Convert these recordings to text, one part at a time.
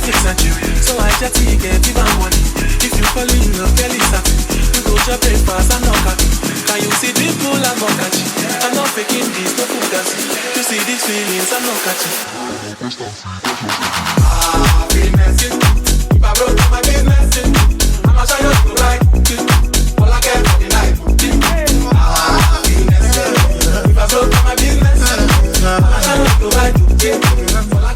fix and chill. So I just get even money. If you fall in love, girl, it's happy. You go to breakfast and knock at. Can you see people and not catch it? I'm not faking this, no fugazi. You see these feelings, I'm not catching. Happiness, if I broke down my business, I'ma show you to right. All I care for the life. Happiness, if I broke down my business, I'ma show you to right. All I care for the life.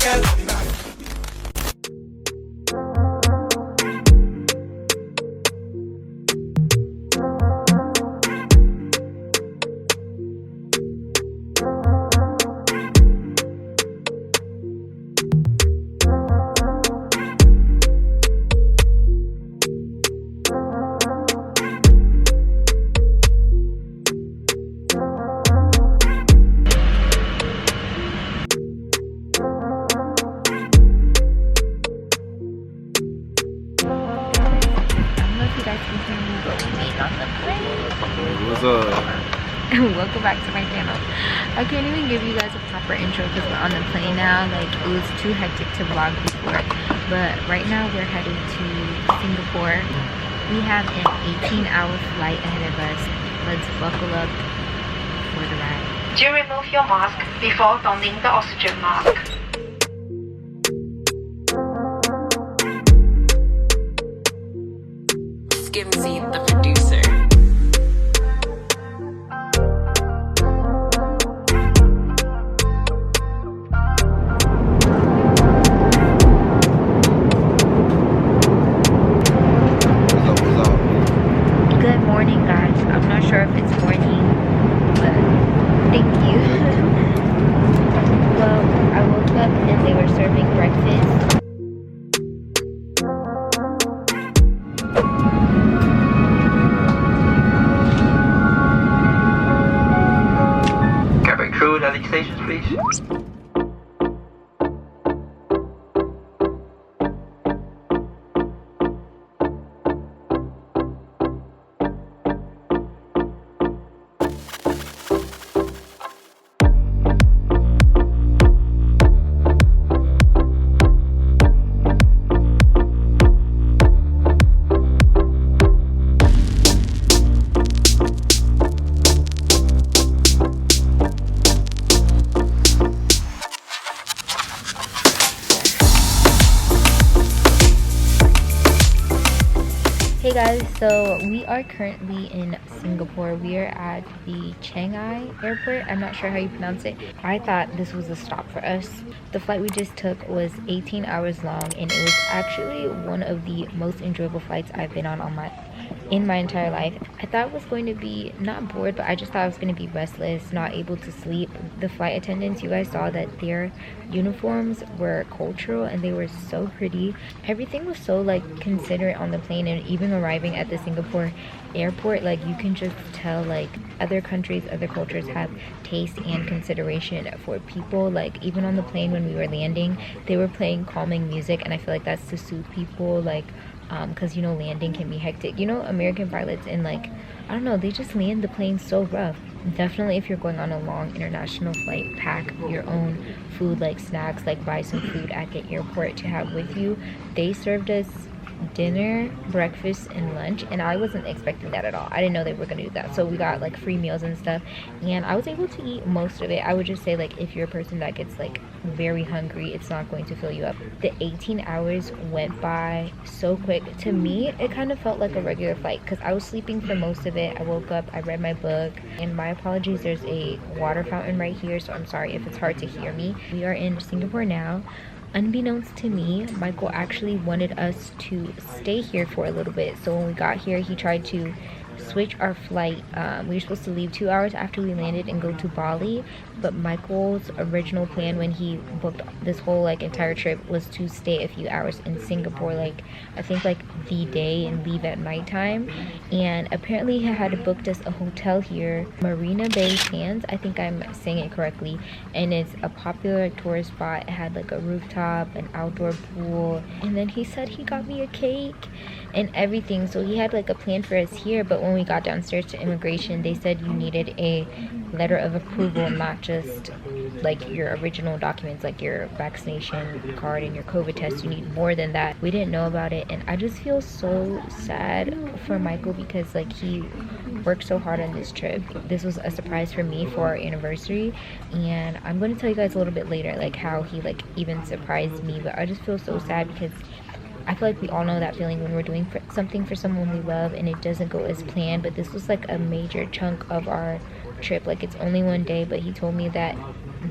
Welcome back to my channel. I can't even give you guys a proper intro because we're on the plane now. Like, it was too hectic to vlog before, but right now we're headed to Singapore. We have an 18-hour flight ahead of us. Let's buckle up for the ride. Do remove your mask before donning the oxygen mask. Skim Seed, the producer. Good morning, guys. I'm not sure if it's morning, but thank you. Well, I woke up and they were serving breakfast. Cabin crew, landing stations, please. Hey guys, so we are currently in Singapore. We are at the Canggu airport. I'm not sure how you pronounce it. I thought this was a stop for us. The flight we just took was 18 hours long, and it was actually one of the most enjoyable flights I've been on in my entire life. I thought it was going to be not bored, but I just thought I was going to be restless, not able to sleep. The flight attendants, you guys saw that their uniforms were cultural and they were so pretty. Everything was so like considerate on the plane, and even arriving at the Singapore airport, like you can just tell like other countries, other cultures have taste and consideration for people. Like even on the plane when we were landing, they were playing calming music, and I feel like that's to soothe people, like because you know landing can be hectic. You know, American pilots, and like I don't know, they just land the plane so rough. Definitely if you're going on a long international flight, pack your own food, like snacks, like buy some food at the airport to have with you. They served us dinner, breakfast, and lunch, and I wasn't expecting that at all. I didn't know they were gonna do that. So we got like free meals and stuff, and I was able to eat most of it. I would just say, like, if you're a person that gets like very hungry, it's not going to fill you up. The 18 hours went by so quick. To me, it kind of felt like a regular flight because I was sleeping for most of it. I woke up, I read my book, and my apologies, there's a water fountain right here, so I'm sorry if it's hard to hear me. We are in Singapore now. Unbeknownst to me, Michael actually wanted us to stay here for a little bit. So when we got here, he tried to switch our flight. We were supposed to leave 2 hours after we landed and go to Bali, but Michael's original plan when he booked this whole like entire trip was to stay a few hours in Singapore, like I think like the day, and leave at nighttime. And apparently he had booked us a hotel here, Marina Bay Sands, I think I'm saying it correctly, and it's a popular tourist spot. It had like a rooftop, an outdoor pool, and then he said he got me a cake and everything. So he had like a plan for us here, but when we we got downstairs to immigration, they said you needed a letter of approval, not just like your original documents like your vaccination card and your COVID test. You need more than that. We didn't know about it, and I just feel so sad for Michael because like he worked so hard on this trip. This was a surprise for me for our anniversary, and I'm going to tell you guys a little bit later like how he like even surprised me. But I just feel so sad because I feel like we all know that feeling when we're doing something for someone we love and it doesn't go as planned. But this was like a major chunk of our trip. Like, it's only one day, but he told me that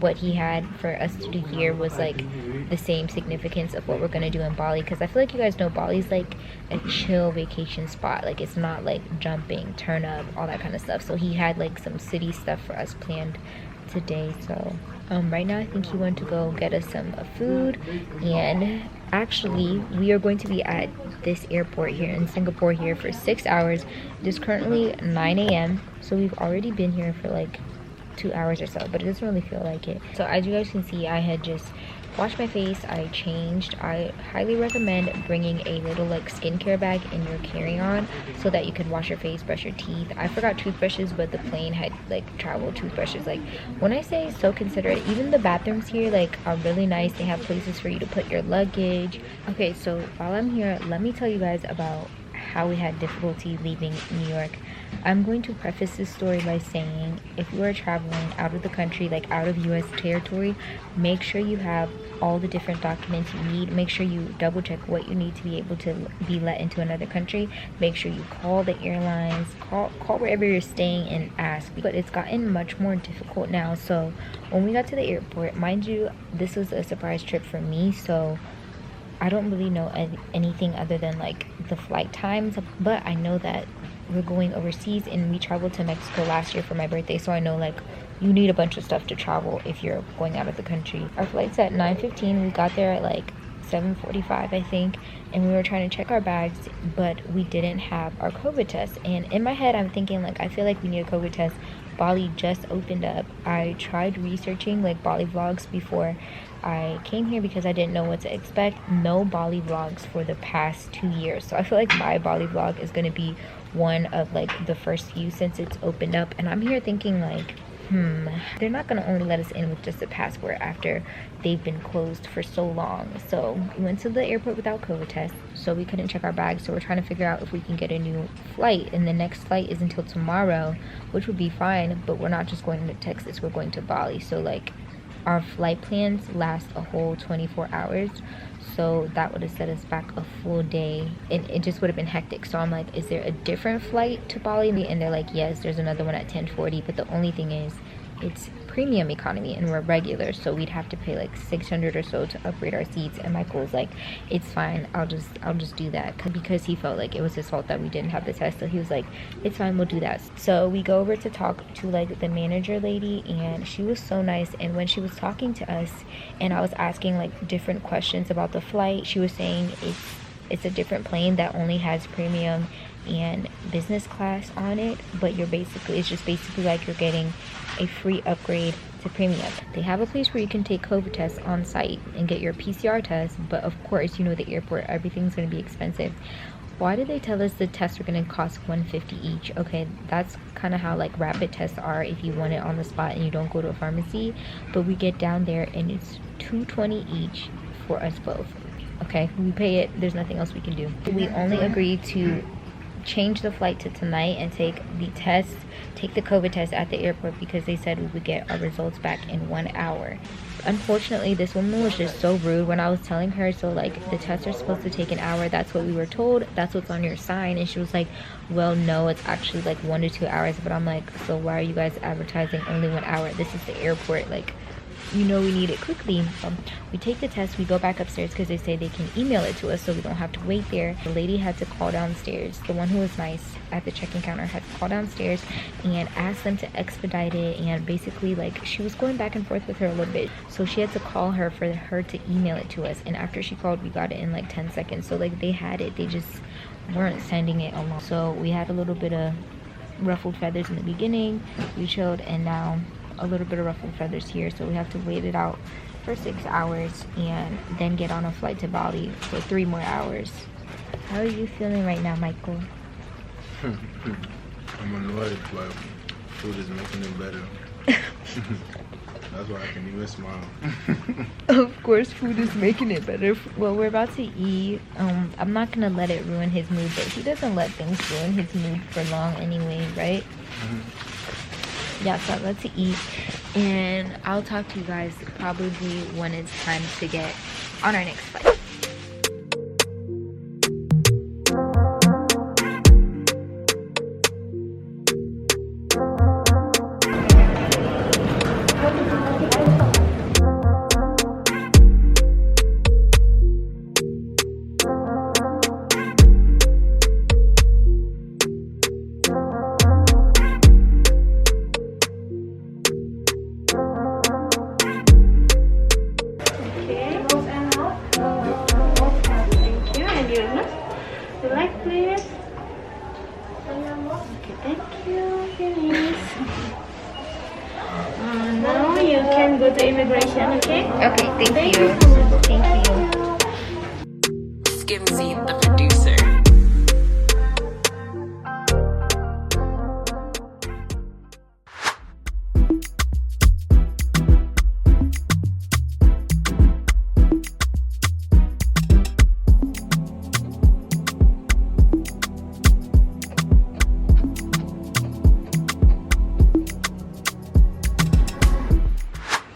what he had for us to do here was like the same significance of what we're gonna do in Bali, because I feel like you guys know Bali's like a chill vacation spot. Like, it's not like jumping, turn up, all that kind of stuff. So he had like some city stuff for us planned today. So right now I think he went to go get us some food, and actually we are going to be at this airport here in Singapore here for 6 hours. It is currently 9 a.m. so we've already been here for like 2 hours or so, but it doesn't really feel like it. So as you guys can see, I had just washed my face, I changed. I highly recommend bringing a little like skincare bag in your carry-on so that you can wash your face, brush your teeth. I forgot toothbrushes, but the plane had like travel toothbrushes. Like, when I say so considerate, even the bathrooms here like are really nice. They have places for you to put your luggage. Okay, so while I'm here, let me tell you guys about how we had difficulty leaving New York. I'm going to preface this story by saying, if you are traveling out of the country, like out of US territory, make sure you have all the different documents you need. Make sure you double check what you need to be able to be let into another country. Make sure you call the airlines, call wherever you're staying and ask. But it's gotten much more difficult now. So when we got to the airport, mind you, this was a surprise trip for me, so I don't really know anything other than like the flight times, but I know that we're going overseas, and we traveled to Mexico last year for my birthday, so I know like you need a bunch of stuff to travel if you're going out of the country. Our flight's at 9:15. We got there at like 7:45 I think, and we were trying to check our bags, but we didn't have our COVID test. And in my head I'm thinking like, I feel like we need a COVID test. Bali just opened up. I tried researching like Bali vlogs before I came here because I didn't know what to expect. No Bali vlogs for the past 2 years, so I feel like my Bali vlog is going to be one of like the first few since it's opened up. And I'm here thinking like, they're not going to only let us in with just a passport after they've been closed for so long. So we went to the airport without COVID test, so we couldn't check our bags. So we're trying to figure out if we can get a new flight, and the next flight is until tomorrow, which would be fine, but we're not just going to Texas, we're going to Bali. So like, our flight plans last a whole 24 hours, so that would have set us back a full day, and it just would have been hectic. So I'm like, is there a different flight to Bali? And they're like, yes, there's another one at 10:40, but the only thing is it's premium economy and we're regular, so we'd have to pay like 600 or so to upgrade our seats. And Michael was like, it's fine, I'll just do that, because he felt like it was his fault that we didn't have the test. So he was like, it's fine, we'll do that. So we go over to talk to like the manager lady, and she was so nice. And when she was talking to us and I was asking like different questions about the flight, she was saying it's a different plane that only has premium and business class on it, but it's just basically like you're getting a free upgrade to premium. They have a place where you can take COVID tests on site and get your PCR test, but of course, you know, the airport, everything's going to be expensive. Why did they tell us the tests are going to cost $150 each? Okay, that's kind of how like rapid tests are if you want it on the spot and you don't go to a pharmacy. But we get down there and it's $220 each for us both. Okay, we pay it, there's nothing else we can do. We only agreed to change the flight to tonight and take the COVID test at the airport, because they said we would get our results back in 1 hour. Unfortunately, this woman was just so rude when I was telling her, so like, the tests are supposed to take an hour, that's what we were told, that's what's on your sign. And she was like, well, no, it's actually like 1 to 2 hours. But I'm like, so why are you guys advertising only 1 hour? This is the airport, like, you know, we need it quickly. We take the test, we go back upstairs because they say they can email it to us so we don't have to wait there. The lady had to call downstairs, the one who was nice at the check-in counter had to call downstairs and ask them to expedite it. And basically like, she was going back and forth with her a little bit, so she had to call her for her to email it to us. And after she called, we got it in like 10 seconds. So like, they had it, they just weren't sending it along. So we had a little bit of ruffled feathers in the beginning, we chilled, and now a little bit of ruffled feathers here. So we have to wait it out for 6 hours and then get on a flight to Bali for 3 more hours. How are you feeling right now, Michael? I'm annoyed, but food is making it better. That's why I can even smile. Of course, food is making it better. Well, we're about to eat. I'm not gonna let it ruin his mood, but he doesn't let things ruin his mood for long anyway, right? Yeah, so I'm about to eat, and I'll talk to you guys probably when it's time to get on our next flight. Now you can go to immigration, okay? Okay, thank you. Thank you. Skimzy, the producer.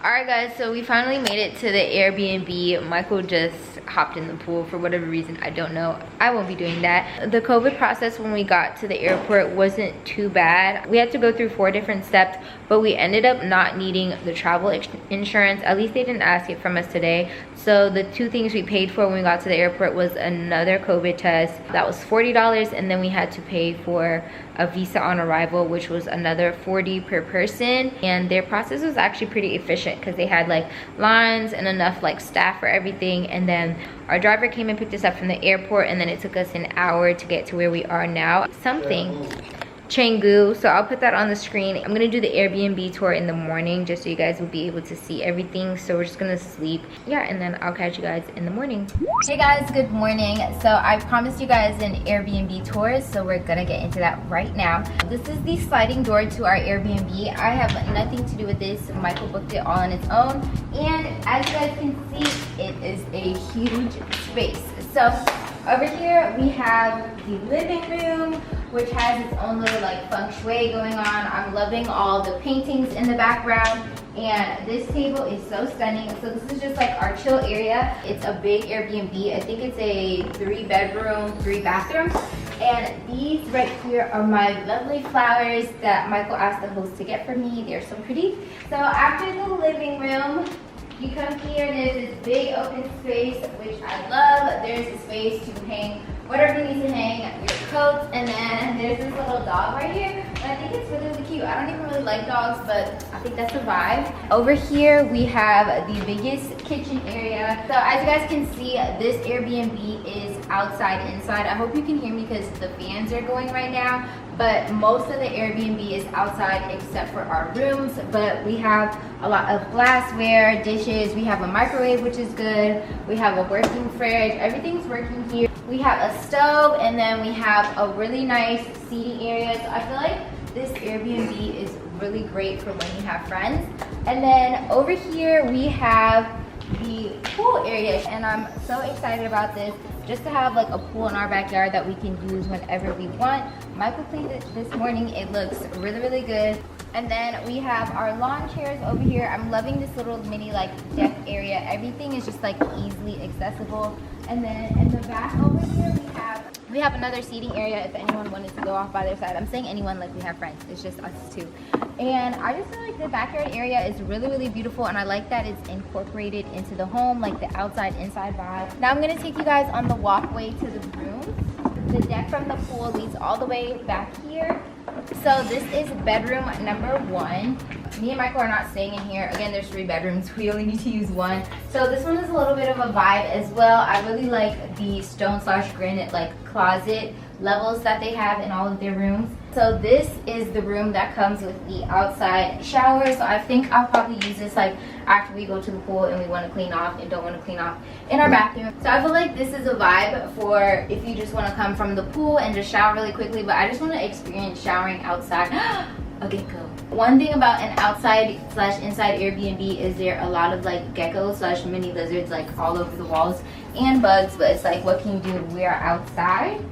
Alright guys, so we finally made it to the Airbnb. Michael just hopped in the pool for whatever reason, I don't know. I won't be doing that. The COVID process when we got to the airport wasn't too bad. We had to go through 4 different steps, but we ended up not needing the travel insurance. At least they didn't ask it from us today. So the 2 things we paid for when we got to the airport was another COVID test. That was $40, and then we had to pay for a visa on arrival, which was another $40 per person. And their process was actually pretty efficient because they had like lines and enough like staff for everything. And then our driver came and picked us up from the airport, and then it took us an hour to get to where we are now. Canggu, so I'll put that on the screen. I'm gonna do the Airbnb tour in the morning just so you guys will be able to see everything. So we're just gonna sleep, yeah, and then I'll catch you guys in the morning. Hey guys, good morning. So I promised you guys an Airbnb tour, so we're gonna get into that right now. This is the sliding door to our Airbnb. I have nothing to do with this. Michael booked it all on its own, and as you guys can see, it is a huge space. So over here we have the living room, which has its own little like feng shui going on. I'm loving all the paintings in the background, and this table is so stunning. So this is just like our chill area. It's a big Airbnb. I think it's a 3-bedroom, 3-bathroom. And these right here are my lovely flowers that Michael asked the host to get for me. They're so pretty. So after the living room, you come here, there's this big open space, which I love. There's a space to hang whatever you need to hang, your coats, and then there's this little dog right here. And I think it's really, really cute. I don't even really like dogs, but I think that's a vibe. Over here, we have the biggest kitchen area. So as you guys can see, this Airbnb is outside, inside. I hope you can hear me because the fans are going right now. But most of the Airbnb is outside except for our rooms. But we have a lot of glassware, dishes. We have a microwave, which is good. We have a working fridge. Everything's working here. We have a stove, and then we have a really nice seating area. So I feel like this Airbnb is really great for when you have friends. And then over here we have the pool area, and I'm so excited about this, just to have like a pool in our backyard that we can use whenever we want. Michael cleaned it this morning. It looks really, really good. And then we have our lawn chairs over here. I'm loving this little mini like deck area. Everything is just like easily accessible. And then in the back over here we have another seating area if anyone wanted to go off by their side. I'm saying anyone like we have friends. It's just us two. And I just feel like the backyard area is really, really beautiful, and I like that it's incorporated into the home, like the outside inside vibe. Now I'm gonna take you guys on the walkway to the rooms. The deck from the pool leads all the way back here. So this is bedroom number 1. Me and Michael are not staying in here. Again, there's 3 bedrooms. We only need to use 1. So this one is a little bit of a vibe as well. I really like the stone/granite like closet levels that they have in all of their rooms. So this is the room that comes with the outside shower. So I think I'll probably use this like after we go to the pool and we want to clean off and don't want to clean off in our bathroom. So I feel like this is a vibe for if you just want to come from the pool and just shower really quickly, but I just want to experience showering outside. A gecko. One thing about an outside slash inside Airbnb is there are a lot of like geckos slash mini lizards like all over the walls and bugs, but it's like, what can you do when we are outside?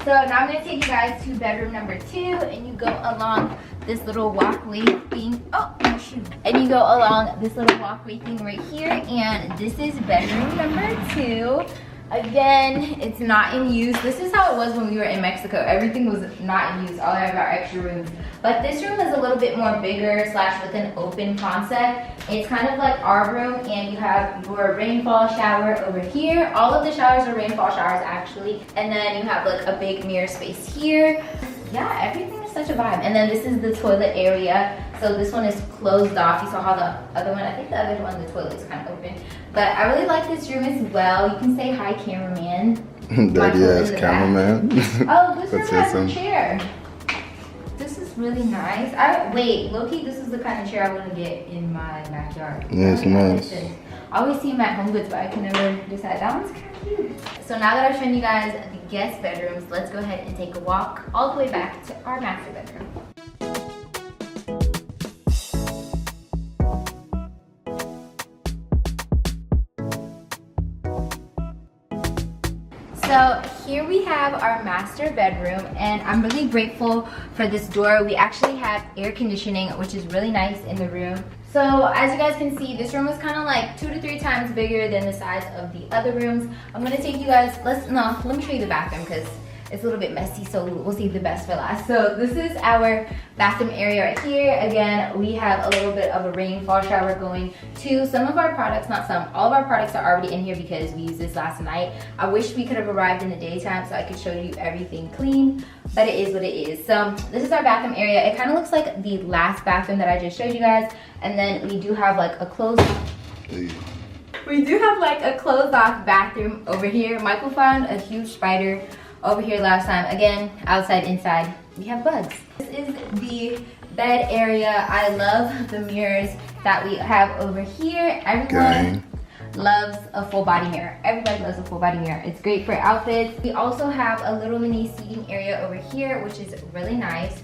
So now I'm gonna take you guys to bedroom number 2, and you go along this little walkway thing. Oh, my shoe. And you go along this little walkway thing right here, and this is bedroom number 2. Again, it's not in use. This is how it was when we were in Mexico. Everything was not in use. All I have are extra rooms. But this room is a little bit more bigger slash with an open concept. It's kind of like our room, and you have your rainfall shower over here. All of the showers are rainfall showers actually. And then you have like a big mirror space here. Yeah, everything is such a vibe. And then this is the toilet area. So this one is closed off. You saw how the other one, I think the other one, the toilet is kind of open. But I really like this room as well. You can say hi, cameraman. Dirty ass cameraman. Oh, this room has a chair. This is really nice. Wait, low-key, this is the kind of chair I want to get in my backyard. Yeah, it's nice. I always see them at HomeGoods, but I can never decide. That one's kind of cute. So now that I've shown you guys the guest bedrooms, let's go ahead and take a walk all the way back to our master bedroom. So here we have our master bedroom, and I'm really grateful for this door. We actually have air conditioning, which is really nice in the room. So as you guys can see, this room is kind of like 2 to 3 times bigger than the size of the other rooms. I'm gonna take you guys, let me show you the bathroom because it's a little bit messy, so we'll save the best for last. So this is our bathroom area right here. Again, we have a little bit of a rainfall shower going to some of our products, not some, all of our products are already in here because we used this last night. I wish we could have arrived in the daytime so I could show you everything clean, but it is what it is. So this is our bathroom area. It kind of looks like the last bathroom that I just showed you guys. And then we do have like a closed off bathroom over here. Michael found a huge spider over here last time. Again, outside, inside, we have bugs. This is the bed area. I love the mirrors that we have over here. Everyone loves a full body mirror. Everybody loves a full body mirror. It's great for outfits. We also have a little mini seating area over here, which is really nice.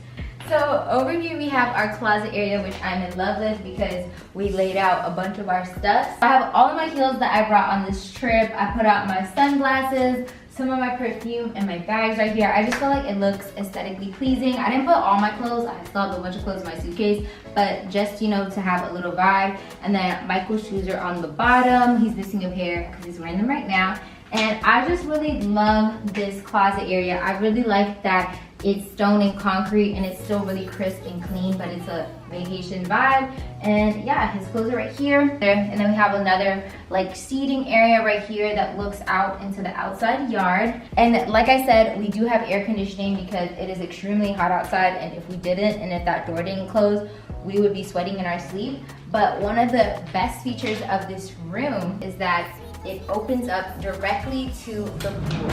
So over here we have our closet area, which I'm in love with because we laid out a bunch of our stuff. I have all of my heels that I brought on this trip. I put out my sunglasses, some of my perfume, and my bags right here. I just feel like it looks aesthetically pleasing. I didn't put all my clothes. I still have a bunch of clothes in my suitcase, but just, you know, to have a little vibe. And then Michael's shoes are on the bottom. He's missing a pair because he's wearing them right now. And I just really love this closet area. I really like that it's stone and concrete and it's still really crisp and clean, but it's a vacation vibe. And yeah, his clothes are right here. And then we have another like seating area right here that looks out into the outside yard. And like I said, we do have air conditioning because it is extremely hot outside, and if we didn't, and if that door didn't close, we would be sweating in our sleep. But one of the best features of this room is that it opens up directly to the pool.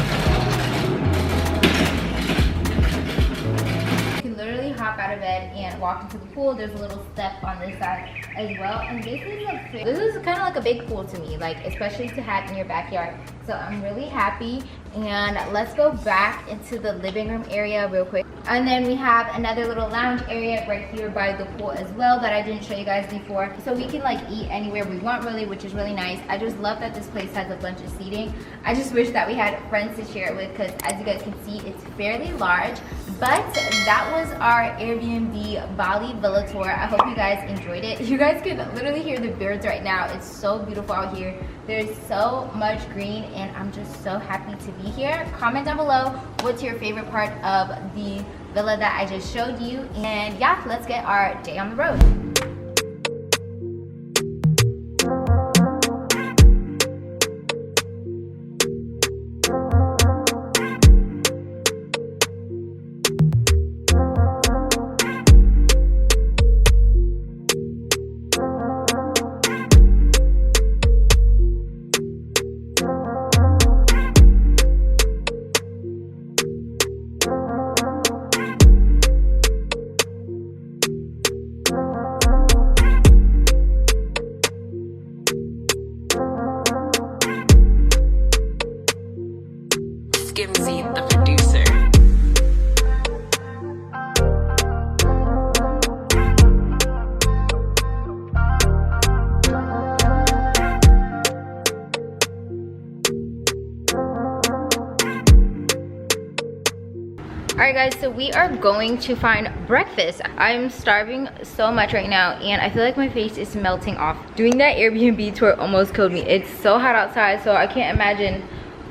Literally hop out of bed and walk into the pool. There's a little step on this side as well, and this is kind of like a big pool to me, like especially to have in your backyard. So I'm really happy. And let's go back into the living room area real quick. And then we have another little lounge area right here by the pool as well that I didn't show you guys before. So we can like eat anywhere we want really, which is really nice. I just love that this place has a bunch of seating. I just wish that we had friends to share it with because as you guys can see, it's fairly large. But that was our Airbnb Bali Villa tour. I hope you guys enjoyed it. You guys can literally hear the birds right now. It's so beautiful out here. There's so much green and I'm just so happy to be here. Comment down below what's your favorite part of the villa that I just showed you. And yeah, let's get our day on the road. Alright guys, so we are going to find breakfast. I'm starving so much right now and I feel like my face is melting off. Doing that Airbnb tour almost killed me. It's so hot outside, so I can't imagine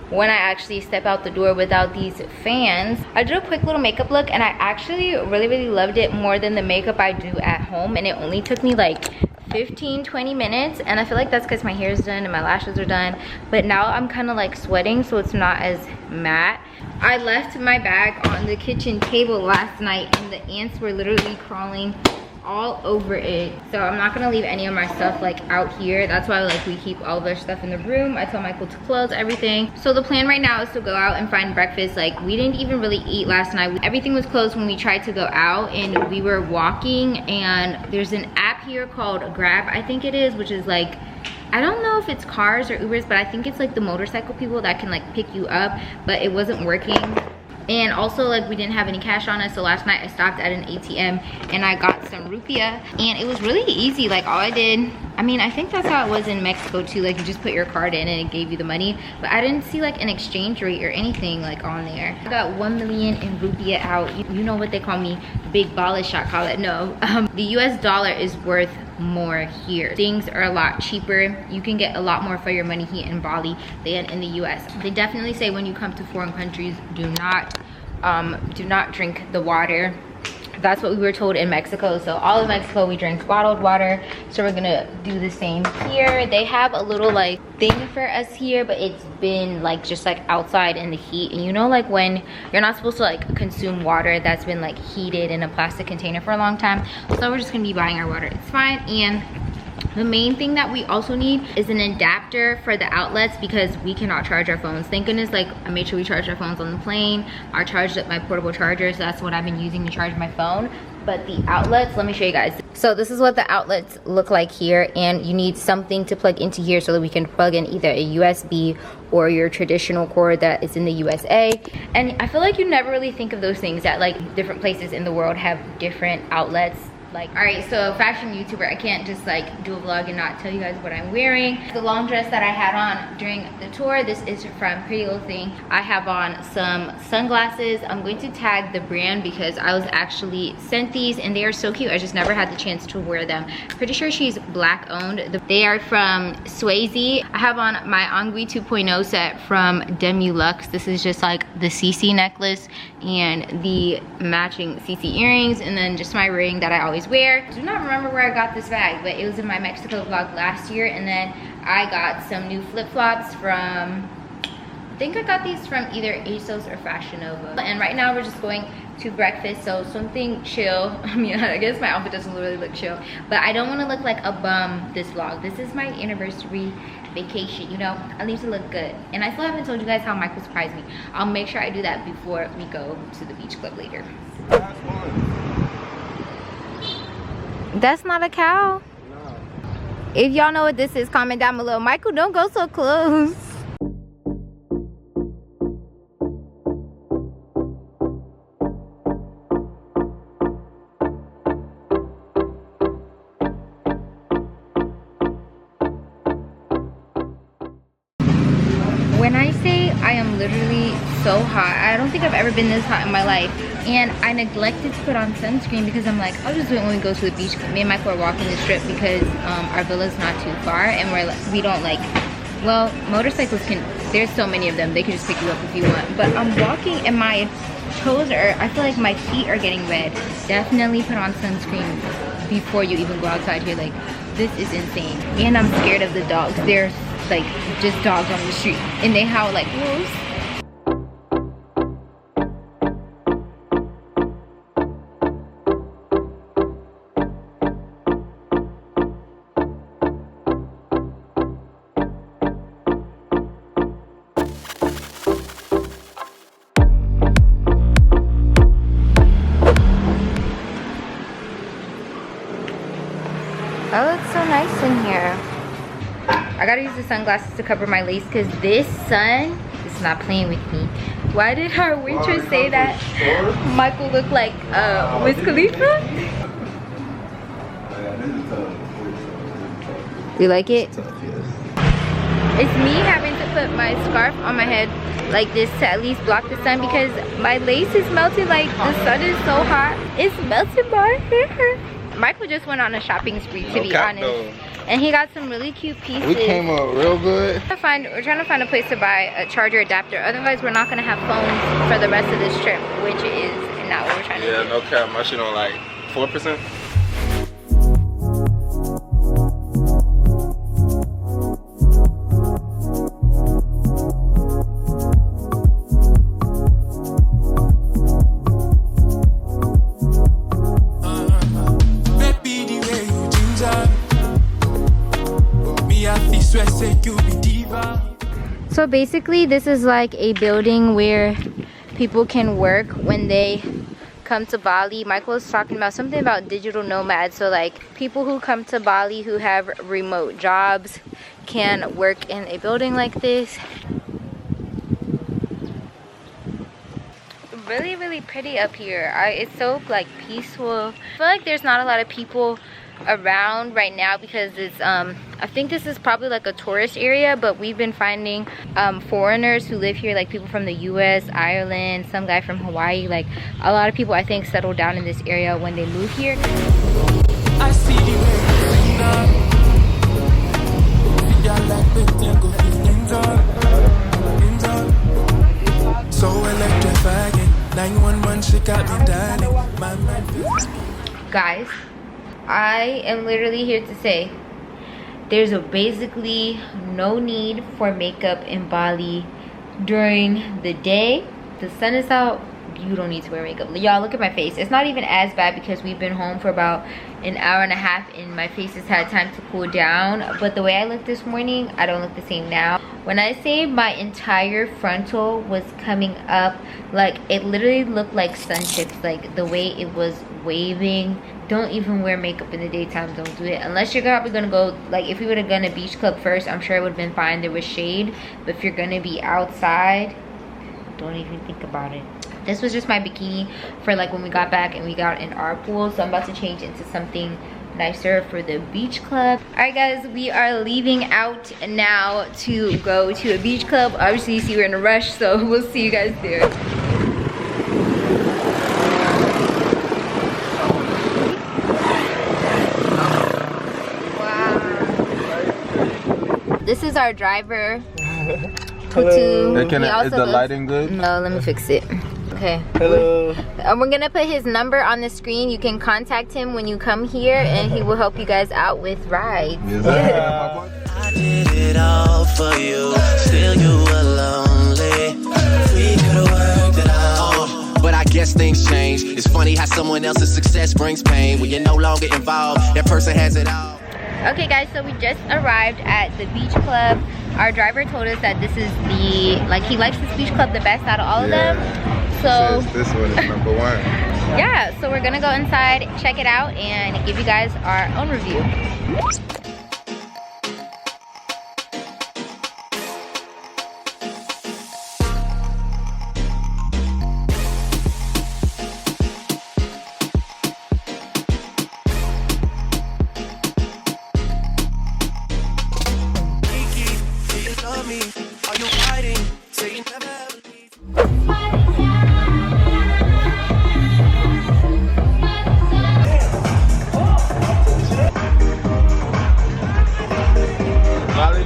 when I actually step out the door without these fans. I did a quick little makeup look and I actually really loved it more than the makeup I do at home, and it only took me like 15-20 minutes, and I feel like that's because my hair is done and my lashes are done, but now I'm kind of like sweating, so it's not as matte. I left my bag on the kitchen table last night and the ants were literally crawling all over it, so I'm not gonna leave any of my stuff like out here. That's why like we keep all of our stuff in the room. I told Michael to close everything. So the plan right now is to go out and find breakfast. Like we didn't even really eat last night. Everything was closed when we tried to go out, and we were walking, and there's an app here called Grab, I think it is, which is like, I don't know if it's cars or Ubers, but I think it's like the motorcycle people that can like pick you up, but it wasn't working. And also like we didn't have any cash on us, so last night I stopped at an ATM and I got some rupiah, and it was really easy. Like all I did, I mean, I think that's how it was in Mexico too, like you just put your card in and it gave you the money, but I didn't see like an exchange rate or anything like on there. I got 1 million in rupiah out. You know what they call me, big Bali shot, call it. No, the US dollar is worth more here. Things are a lot cheaper. You can get a lot more for your money here in Bali than in the US. They definitely say when you come to foreign countries, do not drink the water. That's what we were told in Mexico. So all of Mexico, we drink bottled water. So we're gonna do the same here. They have a little like thing for us here, but it's been like just like outside in the heat. And you know, like when you're not supposed to like consume water that's been like heated in a plastic container for a long time. So we're just gonna be buying our water. It's fine. And the main thing that we also need is an adapter for the outlets, because we cannot charge our phones. Thank goodness, like I made sure we charged our phones on the plane. I charged up my portable charger, so that's what I've been using to charge my phone. But the outlets, let me show you guys. So this is what the outlets look like here, and you need something to plug into here so that we can plug in either a USB or your traditional cord that is in the USA. And I feel like you never really think of those things, that like different places in the world have different outlets. Like, all right, so fashion YouTuber, I can't just like do a vlog and not tell you guys what I'm wearing. The long dress that I had on during the tour, this is from Pretty Little Thing. I have on some sunglasses. I'm going to tag the brand because I was actually sent these and they are so cute. I just never had the chance to wear them. Pretty sure she's black owned. They are from Swayze. I have on my Angwi 2.0 set from Demulux. This is just like the CC necklace and the matching CC earrings, and then just my ring that I always wear. I do not remember where I got this bag, but it was in my Mexico vlog last year. And then I got some new flip-flops from, I think I got these from either ASOS or Fashion Nova. And right now we're just going to breakfast, so something chill. I mean, I guess my outfit doesn't really look chill, but I don't want to look like a bum this vlog. This is my anniversary vacation, you know, I need to look good. And I still haven't told you guys how Michael surprised me. I'll make sure I do that before we go to the beach club later. That's not a cow. No. If y'all know what this is, comment down below. Michael, don't go so close. When I say I am literally so hot, I don't think I've ever been this hot in my life. And I neglected to put on sunscreen because I'm like, I'll just do it when we go to the beach. Me and Michael are walking the strip because our villa's not too far, and we don't like, well, motorcycles can, there's so many of them, they can just pick you up if you want. But I'm walking and my toes are, I feel like my feet are getting red. Definitely put on sunscreen before you even go outside here. Like, this is insane. And I'm scared of the dogs. There's like just dogs on the street and they howl like wolves. Oh, it's so nice in here. I gotta use the sunglasses to cover my lace because this sun is not playing with me. Why did our waitress say that Michael looked like Wiz Khalifa? Do you like it? It's me having to put my scarf on my head like this to at least block the sun, because my lace is melting. Like the sun is so hot, it's melting my hair. Michael just went on a shopping spree, to be honest. And he got some really cute pieces. We came up real good. We're trying to find a place to buy a charger adapter. Otherwise, we're not gonna have phones for the rest of this trip, which is not what we're trying to do. Yeah, no cap. My shit on like 4%. So basically, this is like a building where people can work when they come to Bali. Michael was talking about something about digital nomads. So like people who come to Bali who have remote jobs can work in a building like this. Really, really pretty up here. It's so like peaceful. I feel like there's not a lot of people around right now because it's I think this is probably like a tourist area, but we've been finding foreigners who live here, like people from the US, Ireland, some guy from Hawaii. Like a lot of people I think settle down in this area when they move here. I see you so electrifying. 911, she got me darling. My man. Guys, I am literally here to say there's basically no need for makeup in Bali during the day. The sun is out, you don't need to wear makeup. Y'all, look at my face. It's not even as bad because we've been home for about an hour and a half and my face has had time to cool down. But the way I look this morning, I don't look the same now. When I say my entire frontal was coming up, like it literally looked like sun chips, like the way it was waving. Don't even wear makeup in the daytime. Don't do it unless you're probably gonna go, like if we would have gone to beach club first, I'm sure it would have been fine, there was shade. But if you're gonna be outside, don't even think about it. This was just my bikini for like when we got back and we got in our pool. So I'm about to change into something nicer for the beach club. All right guys, we are leaving out now to go to a beach club. Obviously you see we're in a rush, so we'll see you guys there. This is our driver. Hello. Is the lighting good? No, let me fix it. Okay. Hello. We're gonna put his number on the screen. You can contact him when you come here and he will help you guys out with rides. Yes, I did it all for you. Still you were lonely. We could have worked it out. But I guess things change. It's funny how someone else's success brings pain. When you're no longer involved, that person has it all. Okay guys, so we just arrived at the beach club. Our driver told us that this is the, like he likes this beach club the best out of all of them. So this one is number one. Yeah, so we're gonna go inside, check it out, and give you guys our own review.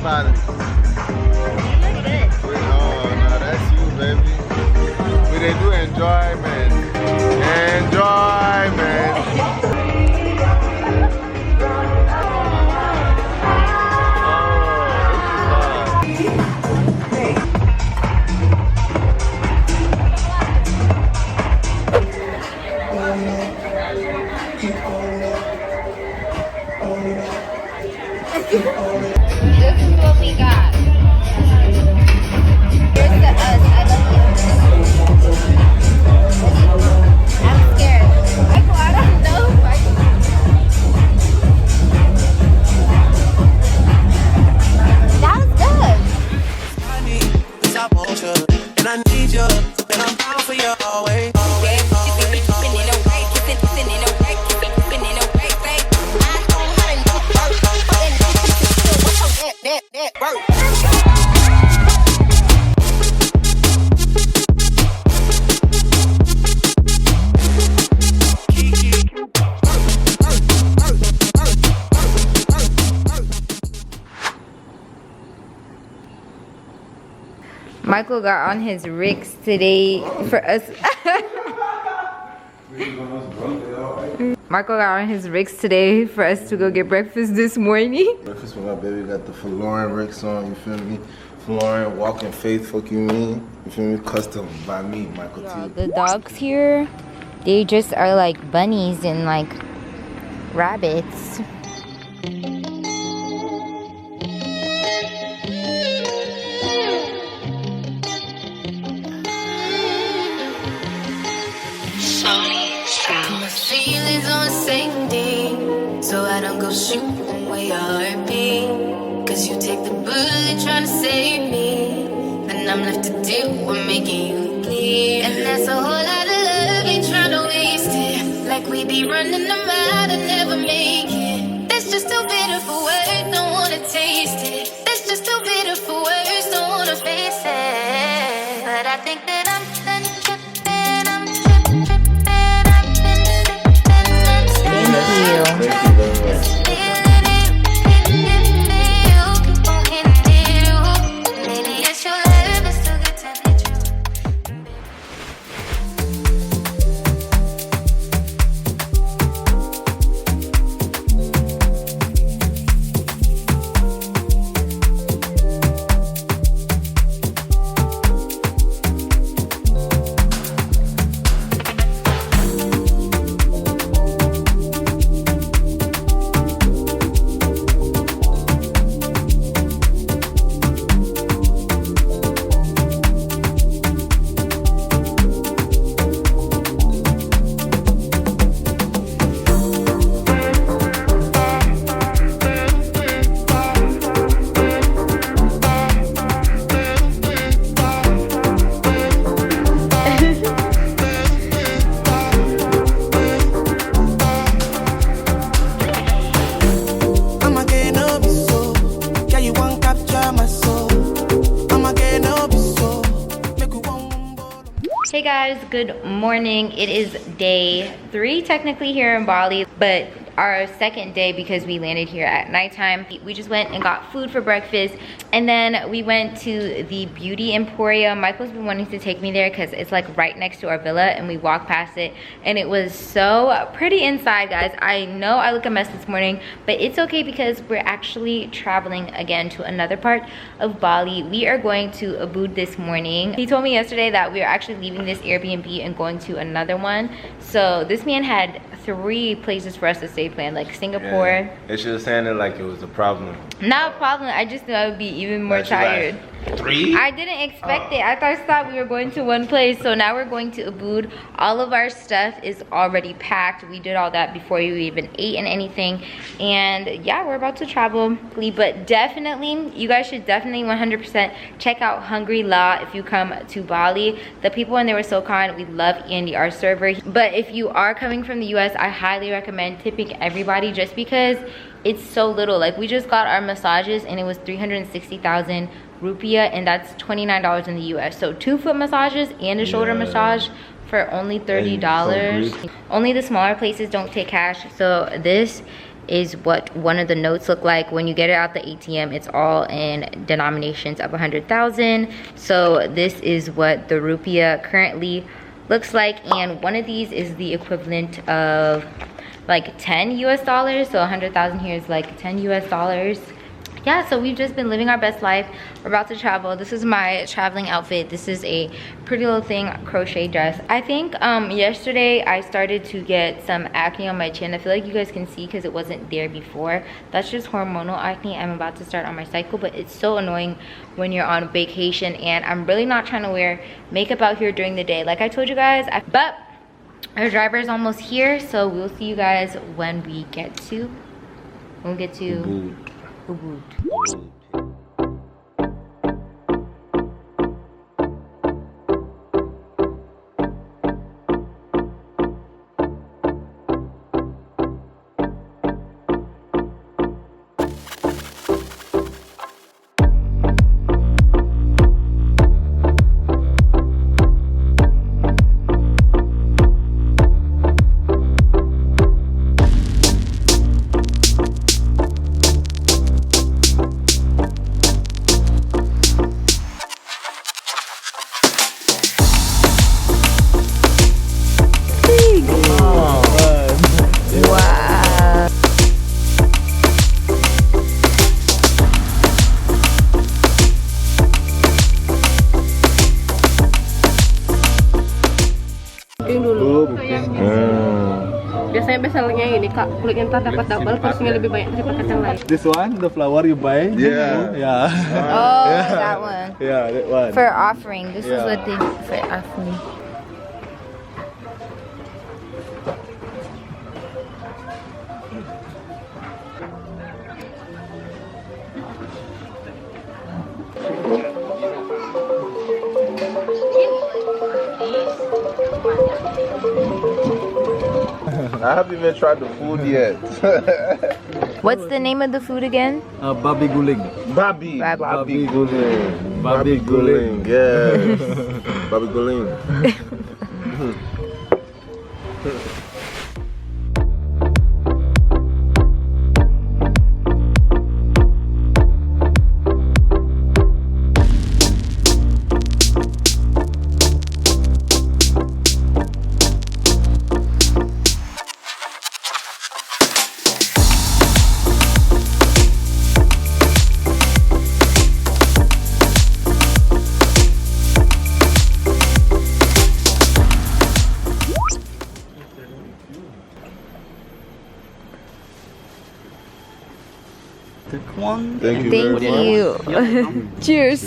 Bali. Oh, no, that's you, baby. We they do enjoyment. Enjoyment. This is what we got. Here's the us. I love you. I'm scared. Michael, I don't know. That was good. I need this, I want you, and I need you, and I'm down for you always. Work. Michael got on his rigs today for us. Michael got on his rigs today for us to go get breakfast this morning. Breakfast with my baby, got the Florin rigs on, you feel me? Florin, walking faith, fuck you mean? You feel me? Custom by me, Michael T. The dogs here, they just are like bunnies and like rabbits. My feelings on the same day, so I don't go shooting where your heart be. Cause you take the bullet trying to save me, then I'm left to deal with making you bleed. And that's a whole lot of love, ain't trying to waste it. Like we be running them out and never make it. That's just too bitter for words, don't wanna taste it. That's just too bitter for words, don't wanna face it. But I think that I'm done tripping, I'm tripping. Thank you. Thank you very much. Hey guys, good morning. It is day 3 technically here in Bali, but our second day because we landed here at nighttime. We just went and got food for breakfast, and then we went to the beauty emporium. Michael's been wanting to take me there because it's like right next to our villa, and we walked past it and it was so pretty inside, guys. I know I look a mess this morning, but it's okay because we're actually traveling again to another part of Bali. We are going to UBUD this morning. He told me yesterday that we are actually leaving this Airbnb and going to another one. So this man had 3 places for us to stay planned, like Singapore. Yeah. They should have said it like it was a problem. Not a problem, I just knew I would be even more tired. Like, 3? I didn't expect it. I thought we were going to one place. So now we're going to UBUD. All of our stuff is already packed. We did all that before you even ate and anything. And yeah, we're about to travel. But definitely, you guys should definitely 100% check out Hungry La if you come to Bali. The people in there were so kind. We love Andy, our server. But if you are coming from the US, I highly recommend tipping everybody just because it's so little. Like, we just got our massages and it was 360,000 rupiah, and that's $29 in the US. So 2 foot massages and a shoulder massage for only $30. Only the smaller places don't take cash. So this is what one of the notes look like. When you get it out the ATM, it's all in denominations of 100,000. So this is what the rupiah currently looks like, and one of these is the equivalent of like 10 US dollars. So 100,000 here is like 10 US dollars. Yeah, so we've just been living our best life. We're about to travel. This is my traveling outfit. This is a pretty little thing crochet dress. I think yesterday I started to get some acne on my chin. I feel like you guys can see because it wasn't there before. That's just hormonal acne. I'm about to start on my cycle, but it's so annoying when you're on vacation, and I'm really not trying to wear makeup out here during the day like I told you guys. But our driver is almost here, so we'll see you guys when we get to UBUD. bestsellernya ini kak, kulitnya ntar dapat double, porsinya lebih banyak daripada kacang lain. This one, the flower you buy. Yeah. Yeah. Oh, that one. Yeah, that one. For offering. This is Yeah. what they for offering. I haven't even tried the food yet. What's the name of the food again? Babi guling. Babi. Babi. Guling. Babi guling. Yes. Babi guling. Thank you Thank very you. Cheers.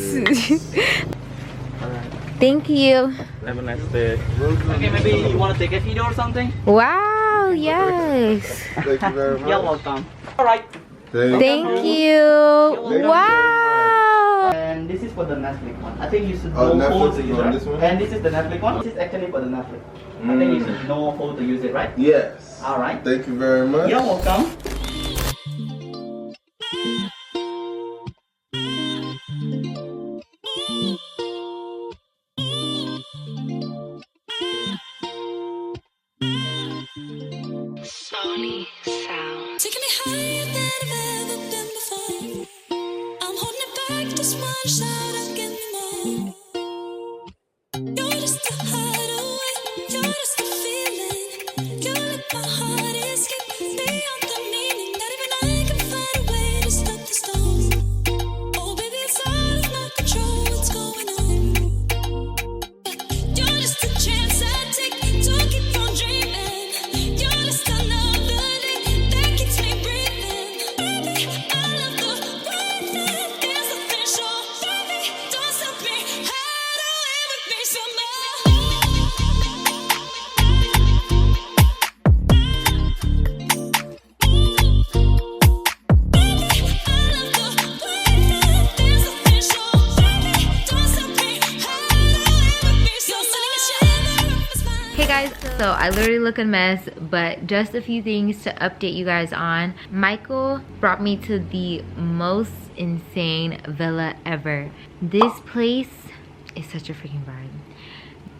Thank you. Have a nice day. Okay, maybe you want to take a video or something? Wow, yes. much. Thank you very much. You're welcome. Alright. Thank you. Wow. And this is for the Netflix one. I think you should Oh, know how Netflix to is use on it. this one? And this is the Netflix one. This is actually for the Netflix. I think you should know how to use it, right? Yes. Alright. Thank you very much. You're welcome. Taking me higher than I've ever been before. I'm holding it back, just one shot, I'll give me more. You're just a hideaway, you're just a feeling. You let my heart escape beyond the meaning. Not even I can find a way to stop the storm. Oh baby, it's out of my control, what's going on? But you're just a chance I take to keep on dreaming. You're just another day that keeps me breathing. Baby, I love the way that there's nothing sure. Baby, don't stop me. Hide away with me Hey guys, so I literally look a mess, but just a few things to update you guys on. Michael brought me to the most insane villa ever. This place is such a freaking vibe.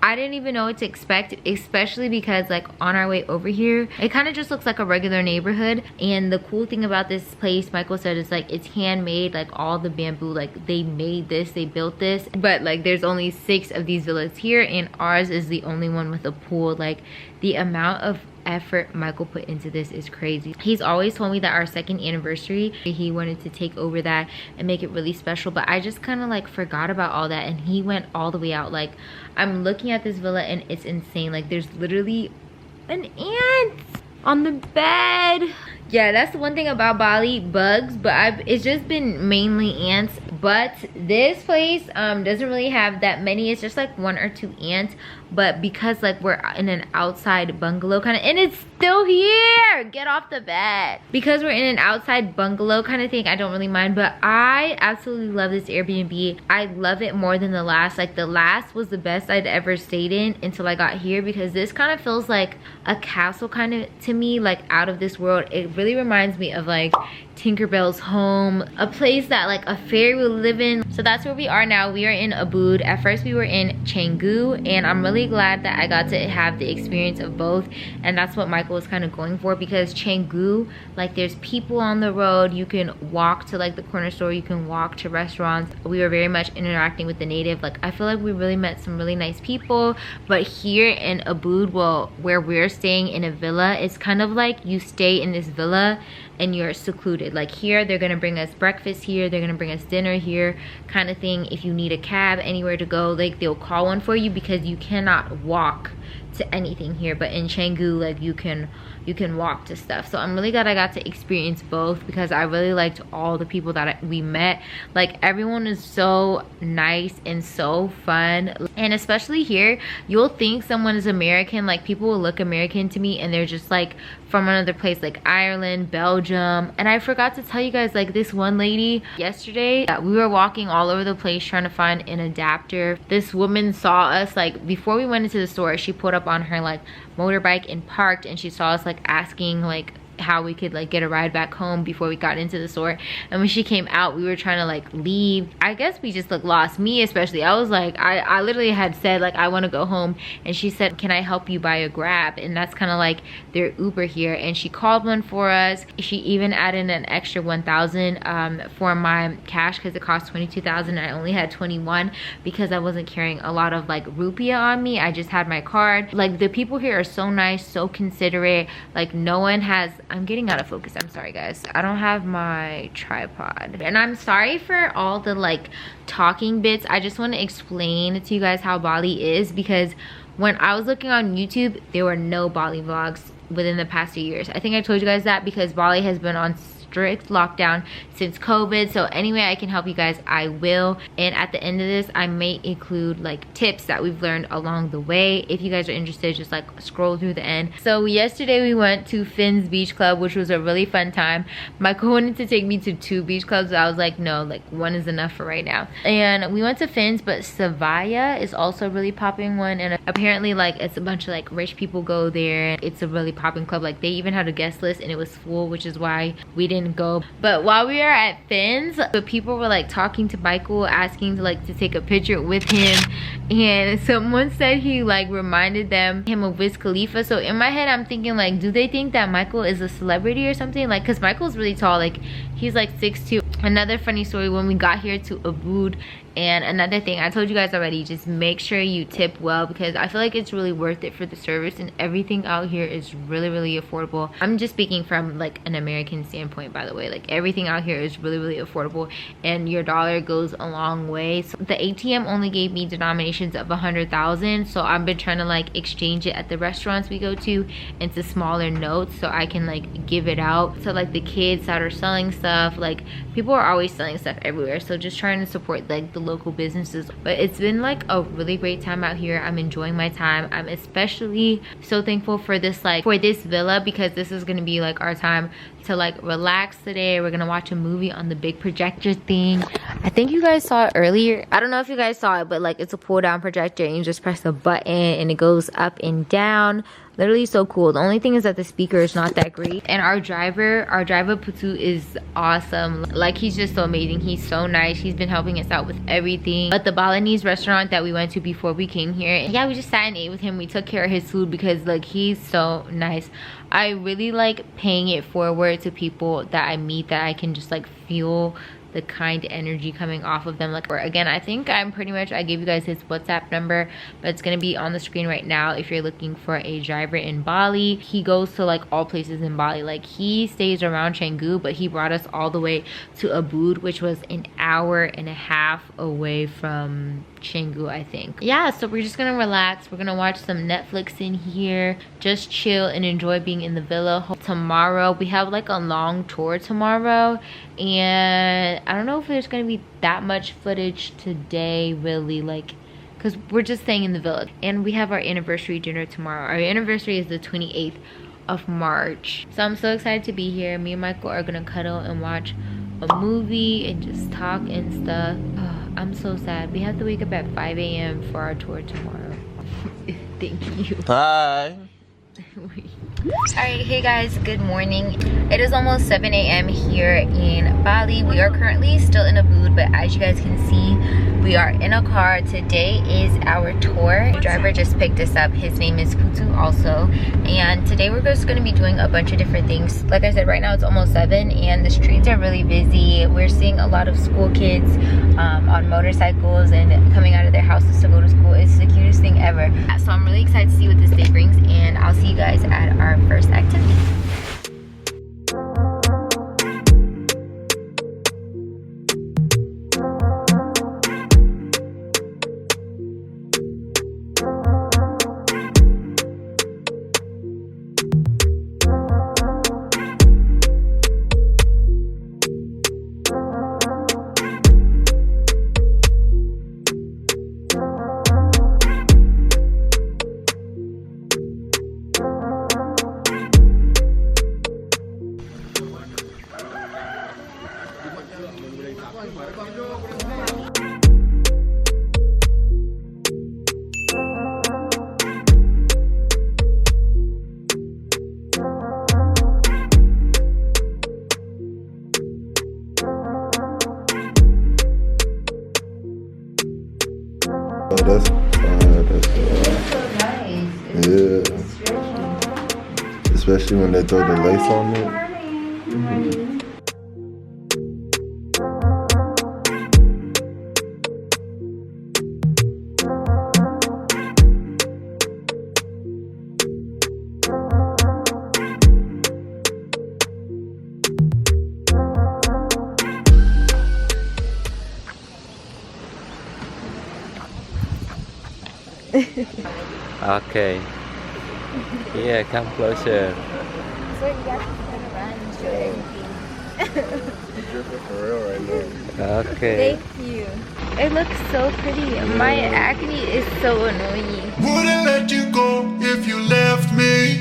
I didn't even know what to expect, especially because like on our way over here, it kind of just looks like a regular neighborhood. And the cool thing about this place, Michael said, is like it's handmade, like all the bamboo, like they made this, they built this. But like there's only 6 of these villas here, and ours is the only one with a pool. Like the amount of effort Michael put into this is crazy. He's always told me that our 2nd anniversary, he wanted to take over that and make it really special, but I just kind of like forgot about all that, and he went all the way out. Like I'm looking at this villa and it's insane. Like there's literally an ant on the bed. Yeah, that's the one thing about Bali, bugs, but it's just been mainly ants. But this place doesn't really have that many. It's just like 1 or 2 ants. But because like we're in an outside bungalow kind of, and it's still here, get off the bed. Because we're in an outside bungalow kind of thing, I don't really mind. But I absolutely love this Airbnb. I love it more than the last. Like the last was the best I'd ever stayed in until I got here, because this kind of feels like a castle kind of to me, like out of this world. It really reminds me of like Tinkerbell's home, a place that like a fairy would live in. So that's where we are now. We are in UBUD. At first we were in Canggu, and I'm really glad that I got to have the experience of both, and that's what Michael was kind of going for, because Canggu, like there's people on the road, you can walk to like the corner store, you can walk to restaurants. We were very much interacting with the native. Like I feel like we really met some really nice people. But here in UBUD, well, where we're staying in a villa, it's kind of like you stay in this villa and you're secluded. Like here they're gonna bring us breakfast here, they're gonna bring us dinner here kind of thing. If you need a cab, anywhere to go, like they'll call one for you, because you cannot walk to anything here. But in Canggu, like you can you can walk to stuff. So I'm really glad I got to experience both, because I really liked all the people that we met. Like, everyone is so nice and so fun. And especially here, you'll think someone is American. Like, people will look American to me and they're just like from another place, like Ireland, Belgium. And I forgot to tell you guys, like, this one lady yesterday, we were walking all over the place trying to find an adapter. This woman saw us, like, before we went into the store, she pulled up on her like motorbike and parked, and she saw us like asking like how we could like get a ride back home before we got into the store. And when she came out, we were trying to like leave. I guess we just looked lost, me especially. I was like, I literally had said like I want to go home, and she said, can I help you buy a Grab? And that's kind of like their Uber here. And she called one for us. She even added an extra 1,000 for my cash, because it cost 22,000 and I only had 21 because I wasn't carrying a lot of like rupiah on me. I just had my card. Like, the people here are so nice, so considerate. Like, no one has, I'm getting out of focus, I'm sorry guys, I don't have my tripod. And I'm sorry for all the like talking bits. I just want to explain to you guys how Bali is, because when I was looking on YouTube, there were no Bali vlogs within the past few years. I think I told you guys that, because Bali has been on strict lockdown since COVID. So anyway, I can help you guys, I will. And at the end of this, I may include like tips that we've learned along the way. If you guys are interested, just like scroll through the end. So yesterday we went to Finn's Beach Club, which was a really fun time. Michael wanted to take me to 2 beach clubs. I was like, no, like 1 is enough for right now. And we went to Finn's, but Savaya is also a really popping one. And apparently like it's a bunch of like rich people go there. It's a really popping club. Like, they even had a guest list and it was full, which is why we didn't go. But while we were at Finn's, the people were like talking to Michael, asking to take a picture with him, and someone said he like reminded him of Wiz Khalifa. So in my head, I'm thinking like, do they think that Michael is a celebrity or something? Like, because Michael's really tall, like he's like 6'2". Another funny story, when we got here to UBUD, and another thing I told you guys already, just make sure you tip well, because I feel like it's really worth it for the service, and everything out here is really, really affordable. I'm just speaking from like an American standpoint, by the way. Like, everything out here is really, really affordable, and your dollar goes a long way. So the ATM only gave me denominations of 100,000, so I've been trying to like exchange it at the restaurants we go to into smaller notes, so I can like give it out to like the kids that are selling stuff. Like, people are always selling stuff everywhere, so just trying to support like the local businesses. But it's been like a really great time out here. I'm enjoying my time. I'm especially so thankful for this, like, for this villa, because this is gonna be like our time to like relax today. We're gonna watch a movie on the big projector thing. I think you guys saw it earlier. I don't know if you guys saw it, but like, it's a pull down projector and you just press the button and it goes up and down. Literally so cool. The only thing is that the speaker is not that great. And our driver Putu is awesome. Like, he's just so amazing. He's so nice. He's been helping us out with everything. But the Balinese restaurant that we went to before we came here, and yeah, we just sat and ate with him. We took care of his food because like, he's so nice. I really like paying it forward to people that I meet, that I can just like feel the kind energy coming off of them. Like, or again, I think I gave you guys his WhatsApp number, but it's gonna be on the screen right now if you're looking for a driver in Bali. He goes to like all places in Bali. Like, he stays around Canggu, but he brought us all the way to UBUD, which was an hour and a half away from Canggu, I think. Yeah, so we're just gonna relax. We're gonna watch some Netflix in here, just chill and enjoy being in the villa. Tomorrow we have like a long tour tomorrow, and I don't know if there's gonna be that much footage today, really, like, because we're just staying in the villa. And we have our anniversary dinner tomorrow. Our anniversary is the 28th of March. So I'm so excited to be here. Me and Michael are gonna cuddle and watch a movie and just talk and stuff. Oh, I'm so sad. We have to wake up at 5 a.m. for our tour tomorrow. Thank you. Hi. Alright, hey guys, good morning. It is almost 7 a.m. here in Bali. We are currently still in UBUD, but as you guys can see, we are in a car. Today is our tour. The driver just picked us up. His name is Putu also. And today we're just going to be doing a bunch of different things. Like I said, right now it's almost 7 and the streets are really busy. We're seeing a lot of school kids on motorcycles and coming out of their houses to go to school. It's the cutest thing ever. So I'm really excited to see what this day brings, and I'll see you guys at our first activity. Oh, that's fine. That's fine. So nice. Yeah. Especially when they throw the lace on it. Okay. Yeah, come closer. So you guys can turn around and show everything. You're dripping for real right now. Okay. Thank you. It looks so pretty. My acne is so annoying. Wouldn't let you go if you left me.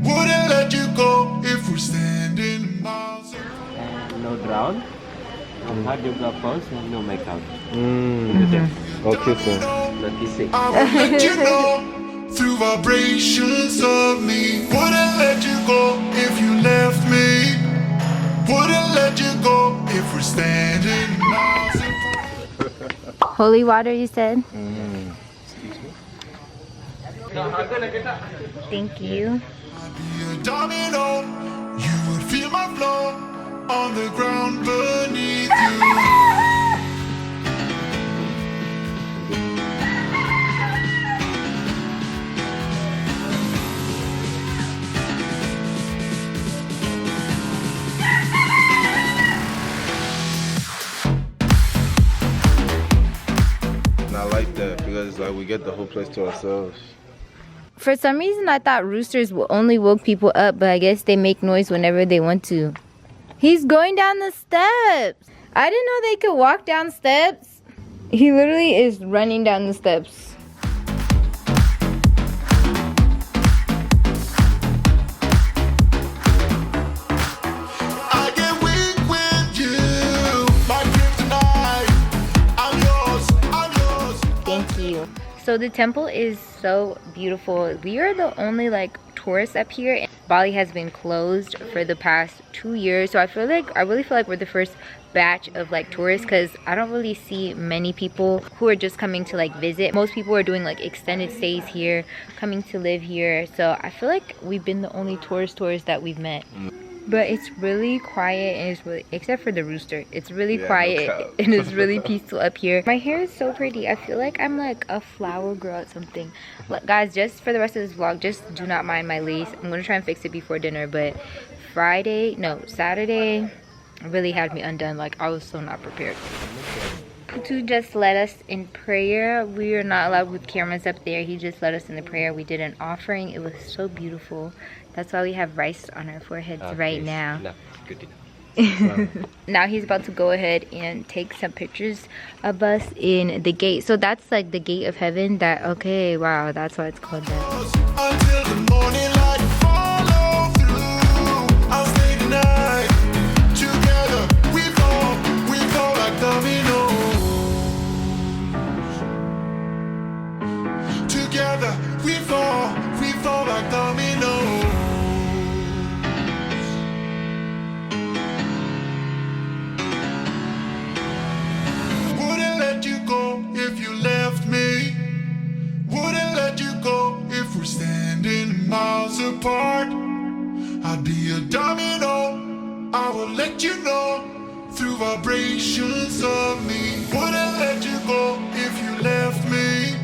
Wouldn't let you go if we're standing miles apart. No drown. Hard yoga pose and no makeup. No kissing. No kissing. I would let you know through vibrations of me. Wouldn't let you go if you left me. Wouldn't let you go if we're standing miles apart. Holy water, you said? Thank you. I'd be a domino. You would feel my flow on the ground beneath you. Not like that because like we get the whole place to ourselves. For some reason, I thought roosters only woke people up, but I guess they make noise whenever they want to. He's going down the steps. I didn't know they could walk down steps. He literally is running down the steps. I get weak with you. My kryptonite. I'm yours. I'm yours. Thank you. So the temple is so beautiful. We are the only like tourists up here. Bali has been closed for the past 2 years, so I really feel like we're the first batch of like tourists because I don't really see many people who are just coming to like visit. Most people are doing like extended stays here, coming to live here. So I feel like we've been the only tourists that we've met. But it's really quiet and it's really, except for the rooster, it's really quiet and it's really peaceful up here. My hair is so pretty. I feel like I'm like a flower girl at something. Look, guys, just for the rest of this vlog, just do not mind my lace. I'm gonna try and fix it before dinner, but Saturday really had me undone. Like I was so not prepared. To just led us in prayer. We are not allowed with cameras up there. He just led us in the prayer. We did an offering. It was so beautiful. That's why we have rice on our foreheads right now. No, good enough. Now he's about to go ahead and take some pictures of us in the gate. So that's like the gate of heaven. Okay, wow, that's why it's called that. Until the morning light, follow through. I'll stay tonight. Together we fall like dominoes. Together we fall like dominoes. Wouldn't let you go if you left me. Wouldn't let you go if we're standing miles apart. I'd be a domino. I will let you know through vibrations of me. Wouldn't let you go if you left me.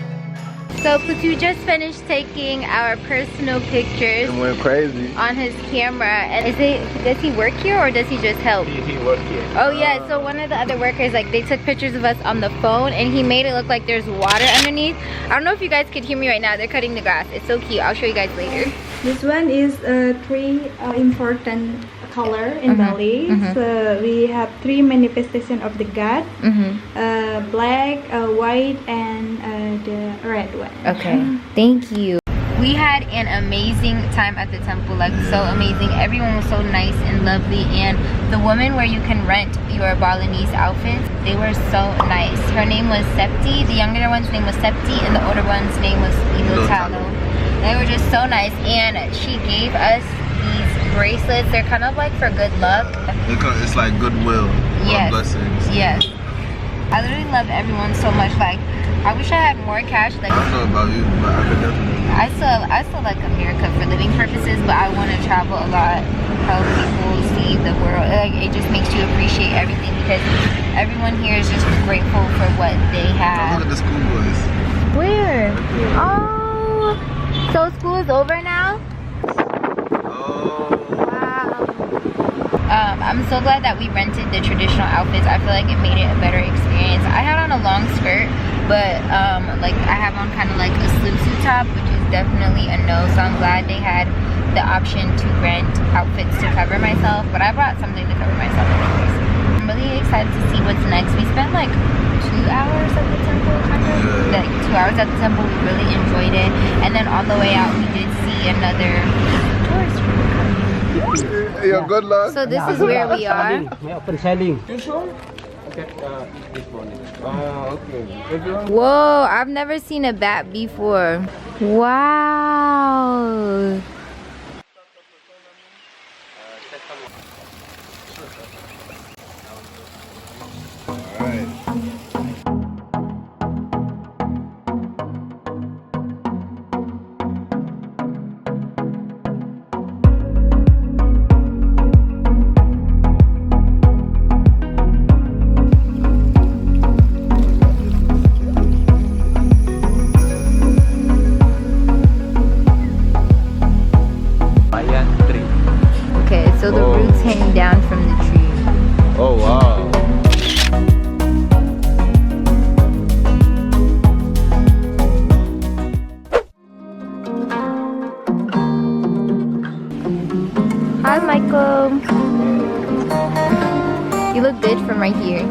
So Plutu just finished taking our personal pictures. It went crazy. On his camera. And does he work here or does he just help? He worked here. Oh yeah, so one of the other workers, like they took pictures of us on the phone and he made it look like there's water underneath. I don't know if you guys could hear me right now. They're cutting the grass. It's so cute. I'll show you guys later. This one is three important color in Bali. So we have 3 manifestations of the god: black, white, and the red one. Okay, thank you. We had an amazing time at the temple, like so amazing. Everyone was so nice and lovely, and the woman where you can rent your Balinese outfits, they were so nice. Her name was Septi, the younger one's name was Septi, and the older one's name was Ilotalo. They were just so nice, and she gave us these bracelets. They're kind of like for good luck. It's like goodwill. Yes. Blessings. Yes. I literally love everyone so much. Like, I wish I had more cash. Like, I don't know about you, but I could definitely. I still like America for living purposes, but I want to travel a lot, help people see the world. Like, it just makes you appreciate everything because everyone here is just grateful for what they have. Look at the schoolboys. Where? Oh, so school is over now? Oh. Wow. I'm so glad that we rented the traditional outfits. I feel like it made it a better experience. I had on a long skirt, but like I have on kind of like a swimsuit top, which is definitely a no. So I'm glad they had the option to rent outfits to cover myself, but I brought something to cover myself anyways. I'm really excited to see what's next. We spent like 2 hours at the temple, kind of. Like 2 hours at the temple. We really enjoyed it, and then on the way out we did see another tourist group. Yeah, good luck. So this is where we are. We open selling. You sure? Okay, this morning. Oh, okay. Whoa, I've never seen a bat before. Wow. Alright. So the roots hang down from the tree. Oh wow. Hi Michael. You look good from right here.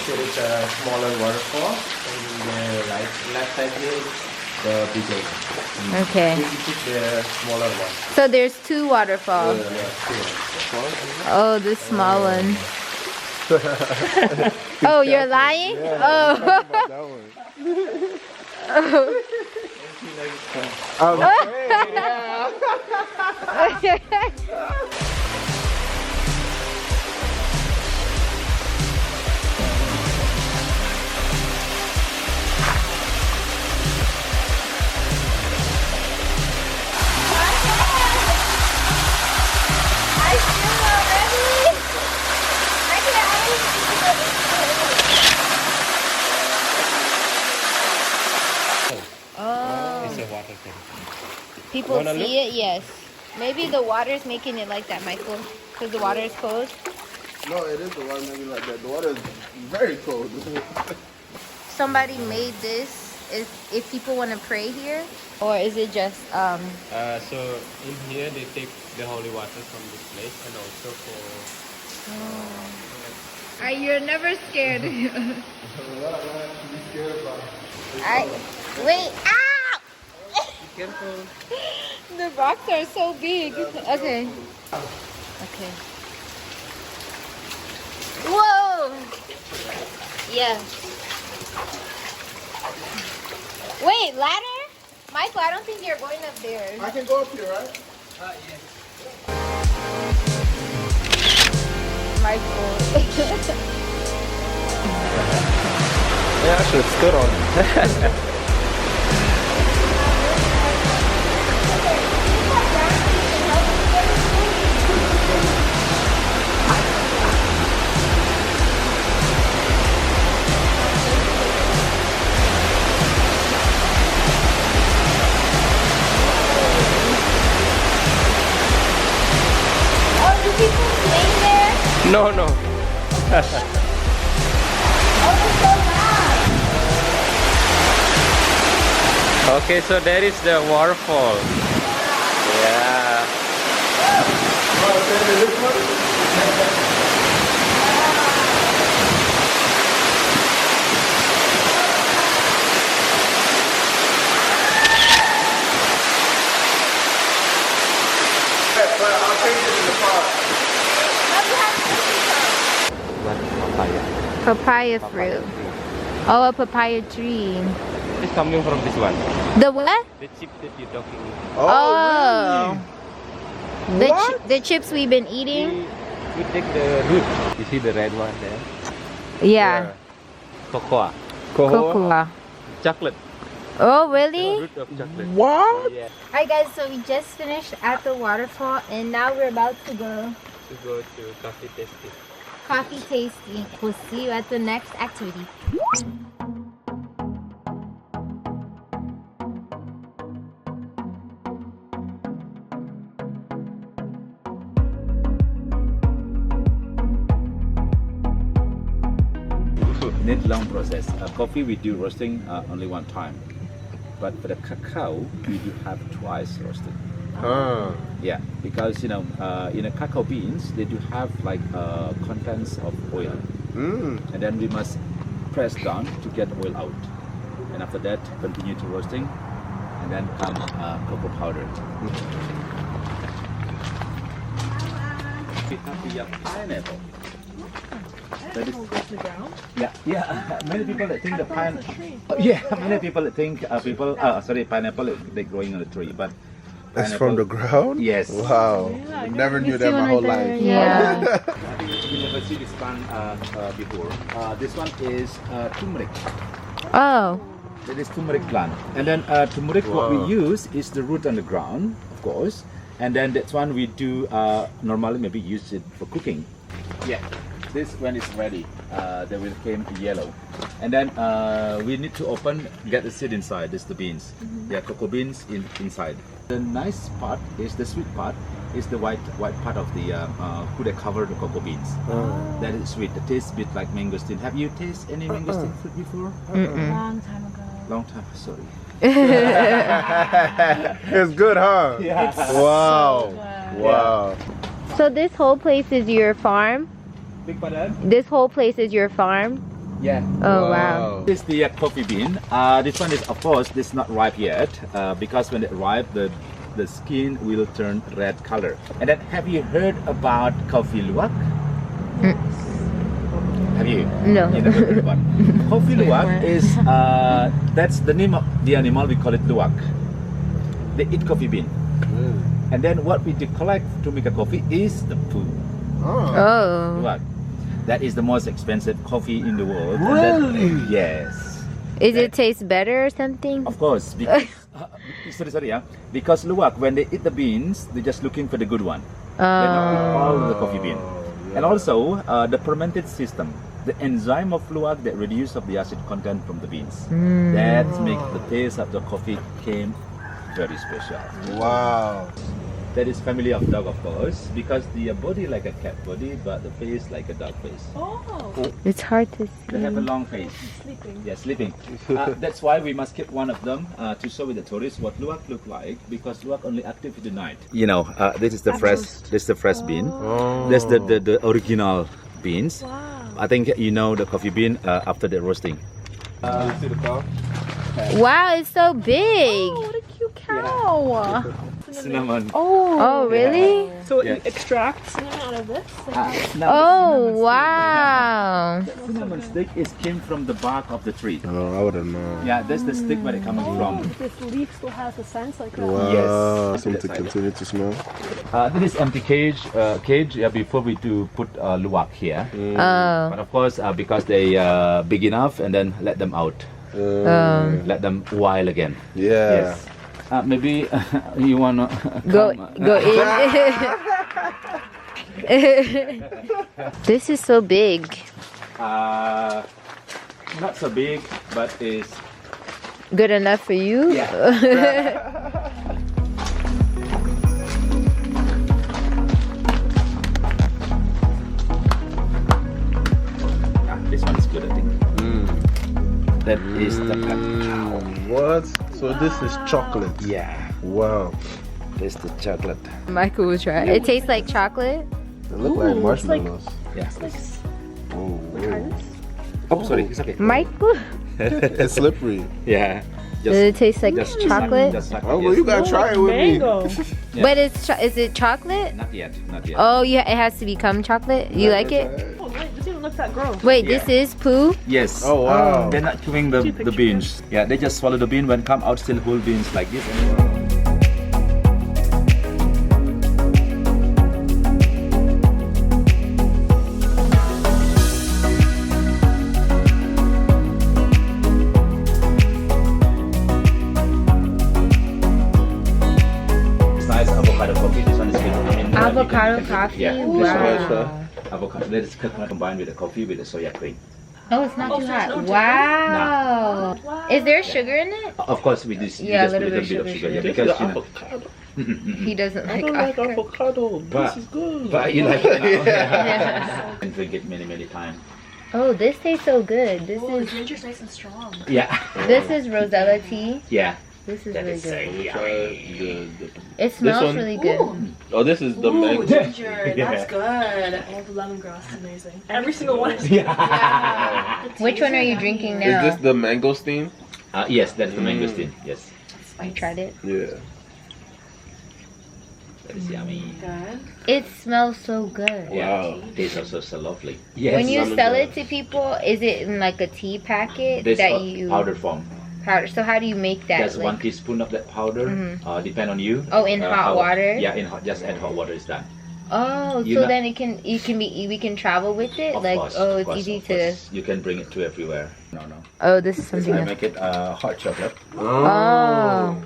There is a smaller waterfall, and in the left side here, the bigger one. Okay. This is the smaller one. So there's 2 waterfalls. Oh, this small one. Oh, you're lying? Oh. People see it, yes. Maybe the water's making it like that, Michael, because the water is cold. No, it is the water making it like that. The water is very cold. Somebody made this if people want to pray here, or is it just So in here they take the holy water from this place, and also for. You're never scared. What am I actually scared about? Wait, ow! Be careful. The rocks are so big. Okay. Okay. Whoa! Yeah. Wait, ladder? Michael, I don't think you're going up there. I can go up here, right? Yes. Michael. Yeah, actually, it's good on. No, no. Okay, so there is the waterfall. Yeah. I'll change it in the car. Papaya fruit. Oh, a papaya tree. It's coming from this one. The what? The chip that you're talking Oh. Really? The chips we've been eating? We take the root. You see the red one there? Yeah. Cocoa. Cocoa. Chocolate. Oh, The really? root of chocolate. What? Yeah. Alright guys, so we just finished at the waterfall and now we're about to go To go to coffee tasting. coffee tasting. We'll see you at the next activity. Need long process. Coffee we do roasting only one time, but for the cacao we do have twice roasted. Yeah, because in the cacao beans they do have like contents of oil, and then we must press down to get oil out, and after that continue to roasting, and then come cocoa powder. We have the pineapple. That is, yeah. Many people that think the pineapple. Many people that think pineapple they're growing on a tree, but that's from the ground? Yes. Wow. Never knew that my whole life. Yeah. You never see this plant before. This one is turmeric. Oh. That is turmeric plant. And then turmeric, what we use is the root on the ground, of course. And then that's one we do normally maybe use it for cooking. Yeah. This when it's ready, they will become yellow, and then we need to get the seed inside. This is the beans, cocoa beans inside. The nice part is the sweet part is the white part of the who they cover the cocoa beans. That is sweet. It tastes a bit like mangosteen. Have you tasted any mangosteen fruit before? Long time ago. Long time. Sorry. It's good, huh? Yeah. Wow. Wow. So this whole place is your farm? Big pardon? This whole place is your farm? Yeah. Oh wow. This is the coffee bean. This one is, of course, this is not ripe yet because when it ripe, the skin will turn red color. And then, have you heard about coffee luwak? Have you? No. You never heard about it. Coffee luwak is that's the name of the animal. We call it luwak. They eat coffee bean. And then what we do collect to make a coffee is the poo. Oh. Luwak. That is the most expensive coffee in the world. Really? Yes. Is it taste better or something? Of course, because because luwak, when they eat the beans, they're just looking for the good one. They don't eat all the coffee bean. And also the fermented system, the enzyme of luwak that reduce of the acid content from the beans. That makes the taste of the coffee came very special. Wow. That is family of dog, of course, because the body like a cat body, but the face like a dog face. Oh. It's hard to see. They have a long face. Sleeping. Yeah, sleeping. That's why we must keep one of them to show with the tourists what luwak look like, because luwak only active in the night. You know, this is the fresh. This is the fresh bean. Oh. That's the original beans. Wow. I think you know the coffee bean after the roasting. You see the cow? Wow, it's so big. Oh, what a cute cow. Cinnamon. Oh, really? So it extracts cinnamon out of this? Oh, wow. Cinnamon stick came from the bark of the tree. Oh, I wouldn't know. Yeah, that's the stick where it coming from. This leaf still has the sense like that. Wow. Yes. Something to continue to smell. This is empty cage. Before we do put luwak here. Oh. But of course, because they big enough, and then let them out. Let them wild again. Yeah. Yes. Maybe you wanna go in. This is so big. Not so big, but it's good enough for you. Yeah. This one is good, I think. That is the cacao. What? So this is chocolate? Yeah. Wow. This is the chocolate. Michael will try. It tastes like chocolate. They look like marshmallows. Yeah. Oh, Oh, sorry. It's okay. Michael? it's slippery. Yeah. Does it taste like chocolate? Oh, well, you gotta try it with Mango. me. Yeah. But is it chocolate? Not yet. Not yet. Oh, yeah, it has to become chocolate. You like it? Oh, wait, this even looks that gross. Wait, this is poo? Yes. Oh, wow. They're not chewing the beans. Yeah, they just swallow the bean when come out still whole beans like this. Nice avocado coffee. This one is good. Avocado coffee? Yeah. Wow. Avocado. That is combined with the coffee with the soya cream. Oh, it's not too hot. Wow. Is there sugar in it? Of course, with this, Yeah, just a a little little bit bit of sugar. sugar. Yeah, because you know, He doesn't like avocado. avocado. But- This is good. but you like it now. Yeah. And drink it many times. Oh, this tastes so good. This Oh, the is ginger's nice and strong. Yeah. this is Rosella tea. Yeah. This is That really is so good. yummy. It smells one? really good. Oh, this is the Ooh, mango. ginger. Yeah. That's good. Oh, the lemongrass is amazing. Every single one is Yeah. Which one are you drinking now? Is this the mango steam? Yes, that's the mangosteen. Yes. You tried it? Yeah. That is yummy. good. It smells so good. Yeah. Tastes also so lovely. Yes. When you sell it to people, is it in like a tea packet This that you powder form. powder? So how do you make that? Just 1 teaspoon of that powder. Depend on you. Oh, in hot water? Yeah, in hot. Just add hot water is done. Oh, You so know- then we can travel with it. Of Like, course, oh, of it's course, easy of to. course. You can bring it to everywhere. No. Oh, this is This something. I Else. make it hot chocolate. Oh.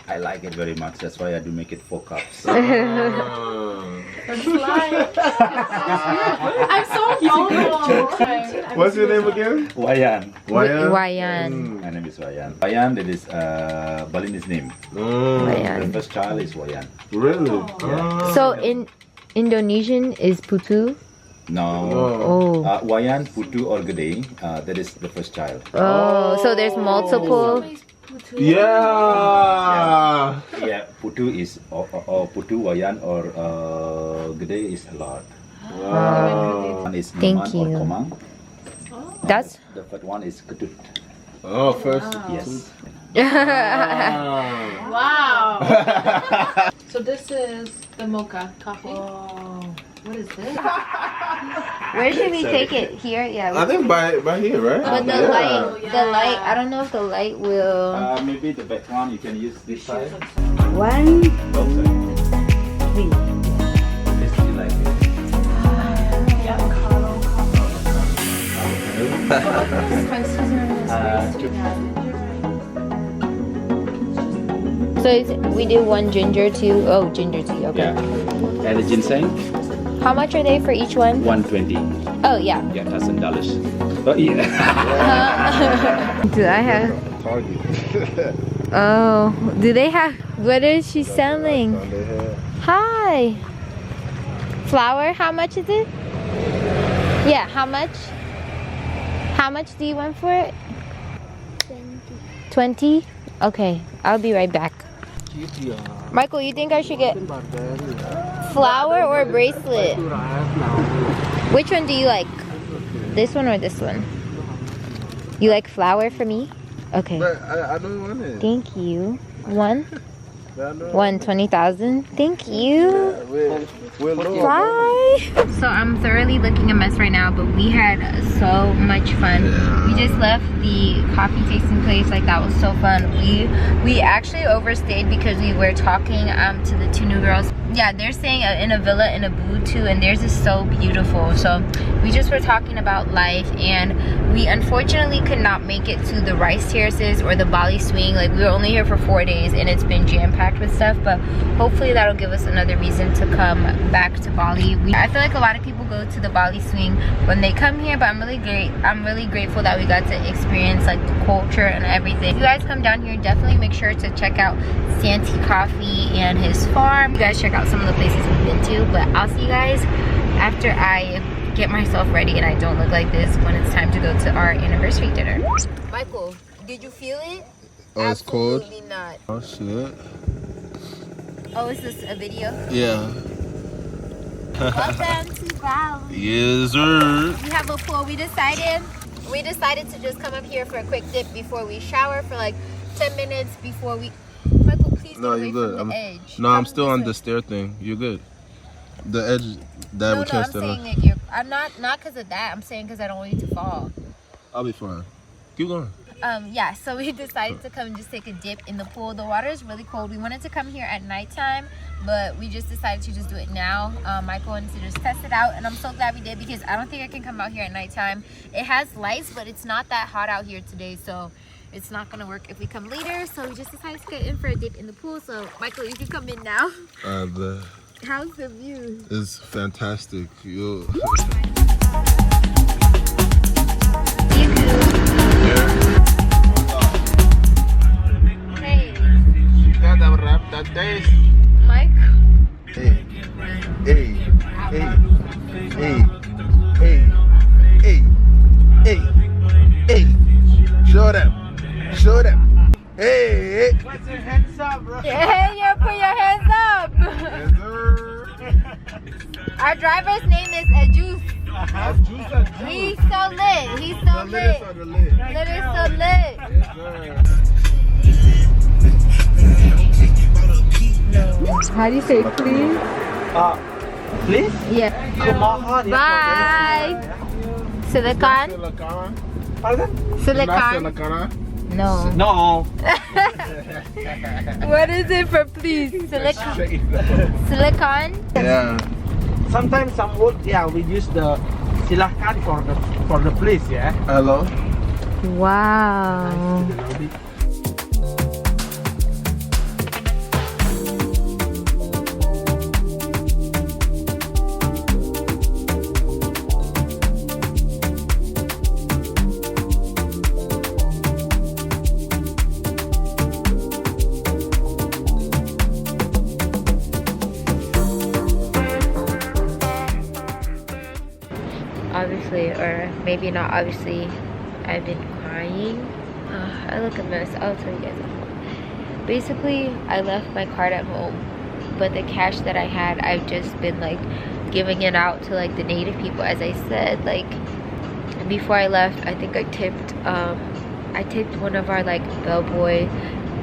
I like it very much. That's why I do make it 4 cups. I'm so vulnerable. What's your name again? Wayan. Wayan. My name is Wayan. Wayan, that is Balinese name. Wayan. The first child is Wayan. Really? So in Indonesian is putu. No. Oh. Wayan, Putu, or Gede, that is the first child. Oh, so there's multiple. Yeah. Yeah, Putu is or Putu, Wayan, or Gede is a lot. Wow. One is Thank Maman or you. Komang. That's. The third one is Ketut. Oh, first. Yes. Wow. So this is the mocha coffee. Oh, what is this? Where should we take it? Here, yeah. I think by here, right? But the light. I don't know if the light will. Maybe the back one you can use this side. 1, 3. This is like this. So we do 1 ginger tea. Oh, ginger tea. Okay. Yeah. And the ginseng, How much are they for each one? 120. Oh yeah. Yeah, $1,000. Oh yeah. Do I have? Target. Oh, do they have? What is she selling? Hi. Flour, how much is it? Yeah, how much? How much do you want for it? 20. Okay, I'll be right back. Michael, you think I should get flower or bracelet? Which one do you like? This one or this one? You like flower for me? Okay. But I don't want it. Thank you. One? 20,000. Thank you. Bye. So I'm thoroughly looking a mess right now, but we had so much fun. We just left the coffee tasting place. Like, that was so fun. We actually overstayed because we were talking to the two new girls. Yeah, they're staying in a villa in UBUD too, and theirs is so beautiful. So we just were talking about life, and we unfortunately could not make it to the rice terraces or the Bali swing. Like, we were only here for 4 days and it's been jam-packed with stuff, but hopefully that'll give us another reason to come back to Bali. I feel like a lot of people go to the Bali swing when they come here, but I'm really grateful that we got to experience like the culture and everything. If you guys come down here, definitely make sure to check out Santi Coffee and his farm. You guys check out some of the places we've been to, but I'll see you guys after I get myself ready and I don't look like this when it's time to go to our anniversary dinner. Michael, did you feel it? Oh, it's cold? Absolutely not. Oh, shit. Oh, is this a video? Yeah. Welcome to Bali. Yes, sir. We have a pool. We decided to just come up here for a quick dip before we shower for like 10 minutes before we... Michael, please No, get you're away good. from the edge. No, I'm still on the stair thing. You're good. The edge that we can't stand on. I'm saying that you're... I'm not because of that. I'm saying because I don't want you to fall. I'll be fine. Keep going. Yeah, so we decided to come and just take a dip in the pool. The water is really cold. We wanted to come here at nighttime, but we just decided to just do it now. Michael wanted to just test it out, and I'm so glad we did because I don't think I can come out here at nighttime. It has lights, but it's not that hot out here today, so it's not gonna work if we come later. So we just decided to get in for a dip in the pool. So Michael, you can come in now. How's the view? It's fantastic. Yo. Mike. Hey, hey, hey, hey, hey, hey, hey, hey. Show them. Show them. Hey. What's your hands up, bro? Hey, you put your hands up. Yes, sir. Our driver's name is Ajus. He's so lit. He's so lit. Lit is so lit. Yes, sir. How do you say please? Please? Yeah. Bye. Silicon? Pardon? Silicon? No. No. What is it for please? Silicon? Silicon? Yeah. Sometimes some word, yeah, we use the silakan for the please, yeah. Hello. Wow. Obviously, or maybe not obviously, I've been crying. I look a mess. I'll tell you guys. Basically, I left my card at home, but the cash that I had, I've just been like giving it out to like the native people. As I said, like before I left, I think I tipped one of our like bellboy.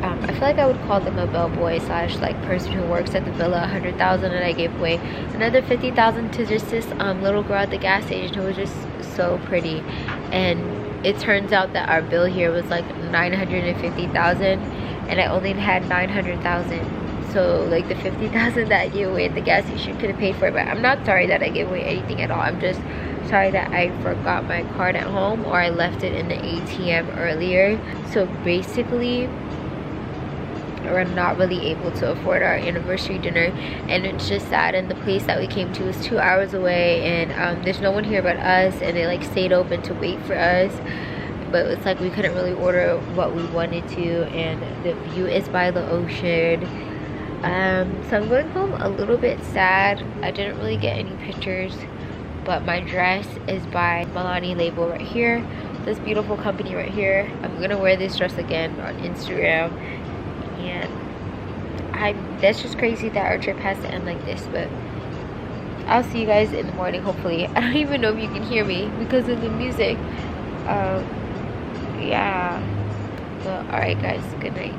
I feel like I would call them a bellboy slash like person who works at the villa, 100,000, and I gave away another 50,000 to just this little girl at the gas station who was just so pretty. And it turns out that our bill here was like 950,000, and I only had 900,000. So like the 50,000 that I gave away at the gas station could have paid for it. But I'm not sorry that I gave away anything at all. I'm just sorry that I forgot my card at home, or I left it in the ATM earlier. So basically, we're not really able to afford our anniversary dinner, and it's just sad. And the place that we came to is 2 hours away, and there's no one here but us, and they like stayed open to wait for us, but it's like we couldn't really order what we wanted to. And the view is by the ocean. So I'm going home a little bit sad. I didn't really get any pictures, but my dress is by Milani Label right here, this beautiful company right here. I'm gonna wear this dress again on Instagram, and that's just crazy that our trip has to end like this, but I'll see you guys in the morning, hopefully. I don't even know if you can hear me because of the music. Yeah, well, all right guys, good night.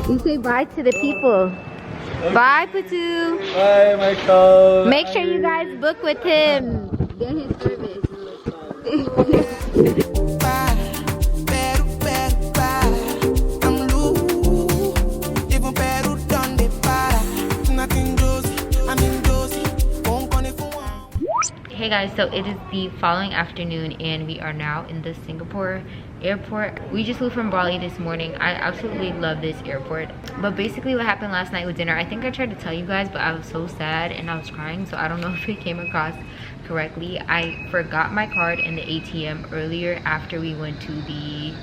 You say bye to the people. Okay. Bye, Putu. Bye, Michael. Make sure you guys book with him. Get his service. Hey guys, so it is the following afternoon and we are now in the Singapore airport. We just flew from Bali this morning. I absolutely love this airport. But basically what happened last night with dinner, I think I tried to tell you guys, but I was so sad and I was crying, so I don't know if it came across correctly. I forgot my card in the ATM earlier after we went to the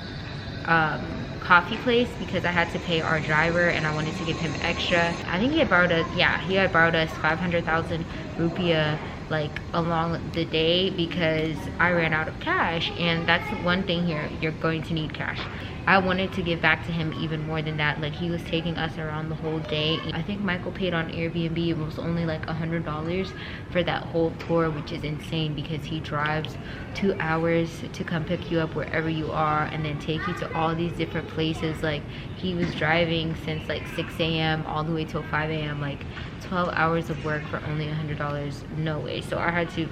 coffee place because I had to pay our driver and I wanted to give him extra. I think he had borrowed us, yeah, he had borrowed us 500,000 rupiah like along the day because I ran out of cash, and that's one thing here, you're going to need cash. I wanted to give back to him even more than that. Like, he was taking us around the whole day. I think Michael paid on Airbnb, it was only like $100 for that whole tour, which is insane because he drives 2 hours to come pick you up wherever you are and then take you to all these different places. Like, he was driving since like 6 a.m. all the way till 5 a.m. like 12 hours of work for only $100. No way. So I had to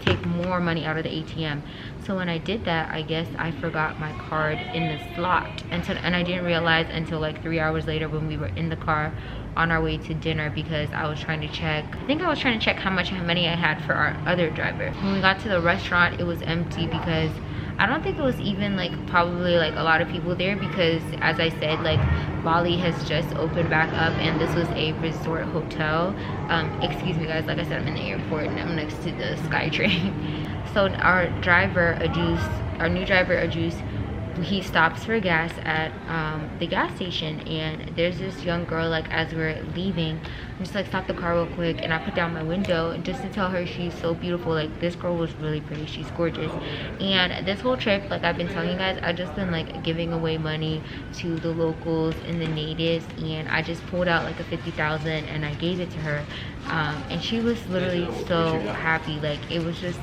take more money out of the ATM. So when I did that, I guess I forgot my card in the slot, and I didn't realize until like 3 hours later when we were in the car on our way to dinner, because I was trying to check, I think I was trying to check how much money I had for our other driver. When we got to the restaurant, it was empty because I don't think it was even like probably like a lot of people there, because as I said, like Bali has just opened back up and this was a resort hotel. Excuse me guys, like I said, I'm in the airport and I'm next to the SkyTrain. So our driver, our new driver, Ajus, he stops for gas at the gas station, and there's this young girl, like as we're leaving, I'm just like, stop the car real quick, and I put down my window just to tell her she's so beautiful. Like, this girl was really pretty, she's gorgeous. And this whole trip, like I've been telling you guys, I've just been like giving away money to the locals and the natives, and I just pulled out like a 50,000 and I gave it to her, and she was literally so happy. Like, it just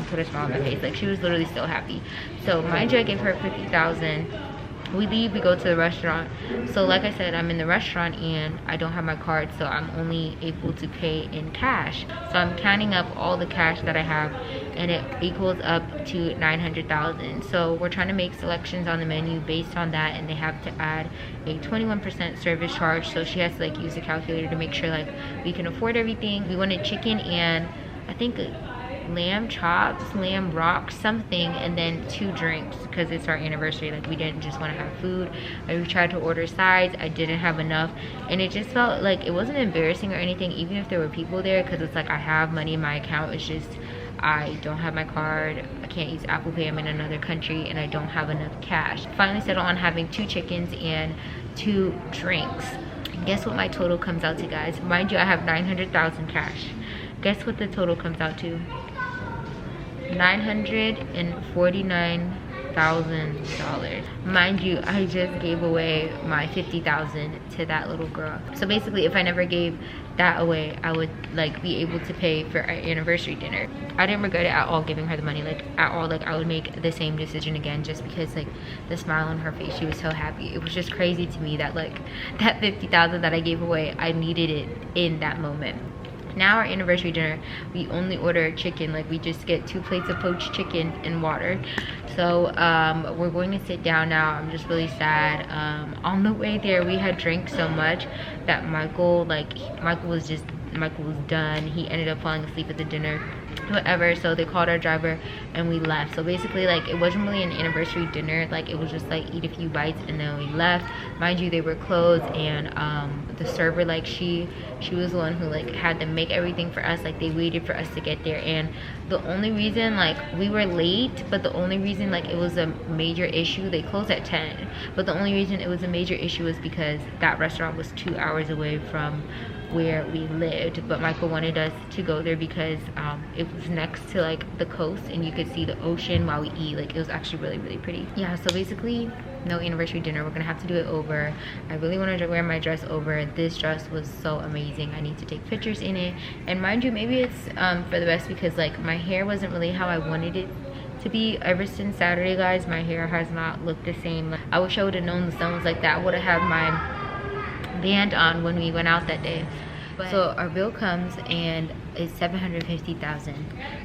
put a smile on my face. Like, she was literally so happy. So mind you, I gave her 50,000. We leave, we go to the restaurant. So like I said, I'm in the restaurant and I don't have my card, so I'm only able to pay in cash. So I'm counting up all the cash that I have, and it equals up to 900,000. So we're trying to make selections on the menu based on that, and they have to add a 21% service charge. So she has to like use a calculator to make sure like we can afford everything. We wanted chicken and I think lamb chops, lamb rocks, something, and then 2 drinks because it's our anniversary. Like, we didn't just want to have food. We tried to order sides, I didn't have enough, and it just felt like it wasn't embarrassing or anything, even if there were people there, because it's like I have money in my account. It's just I don't have my card, I can't use Apple Pay, I'm in another country, and I don't have enough cash. Finally settled on having 2 chickens and 2 drinks. Guess what my total comes out to, guys? Mind you, I have 900,000 cash. Guess what the total comes out to? $949,000. Mind you, I just gave away my 50,000 to that little girl. So basically, if I never gave that away, I would like be able to pay for our anniversary dinner. I didn't regret it at all giving her the money, like at all. Like, I would make the same decision again, just because like the smile on her face, she was so happy. It was just crazy to me that like that 50,000 that I gave away, I needed it in that moment. Now our anniversary dinner, we only order chicken. Like, we just get 2 plates of poached chicken and water. So we're going to sit down now. I'm just really sad. On the way there, we had drank so much that Michael was done. He ended up falling asleep at the dinner. whatever. So they called our driver and we left. So basically, like, it wasn't really an anniversary dinner. Like, it was just like eat a few bites and then we left. Mind you, they were closed, and the server, like, she was the one who like had to make everything for us. Like, they waited for us to get there, and the only reason, like, we were late, but the only reason, like, it was a major issue, they closed at 10, but the only reason it was a major issue was because that restaurant was 2 hours away from where we lived. But Michael wanted us to go there because it was next to like the coast and you could see the ocean while we eat. Like, it was actually really, really pretty. Yeah, so basically no anniversary dinner. We're gonna have to do it over. I really wanted to wear my dress over. This dress was so amazing. I need to take pictures in it, and mind you, maybe it's for the best because like my hair wasn't really how I wanted it to be. Ever since Saturday, guys, my hair has not looked the same. I wish I would have known the sun was like that. I would have had my band on when we went out that day. But so our bill comes and it's $750,000.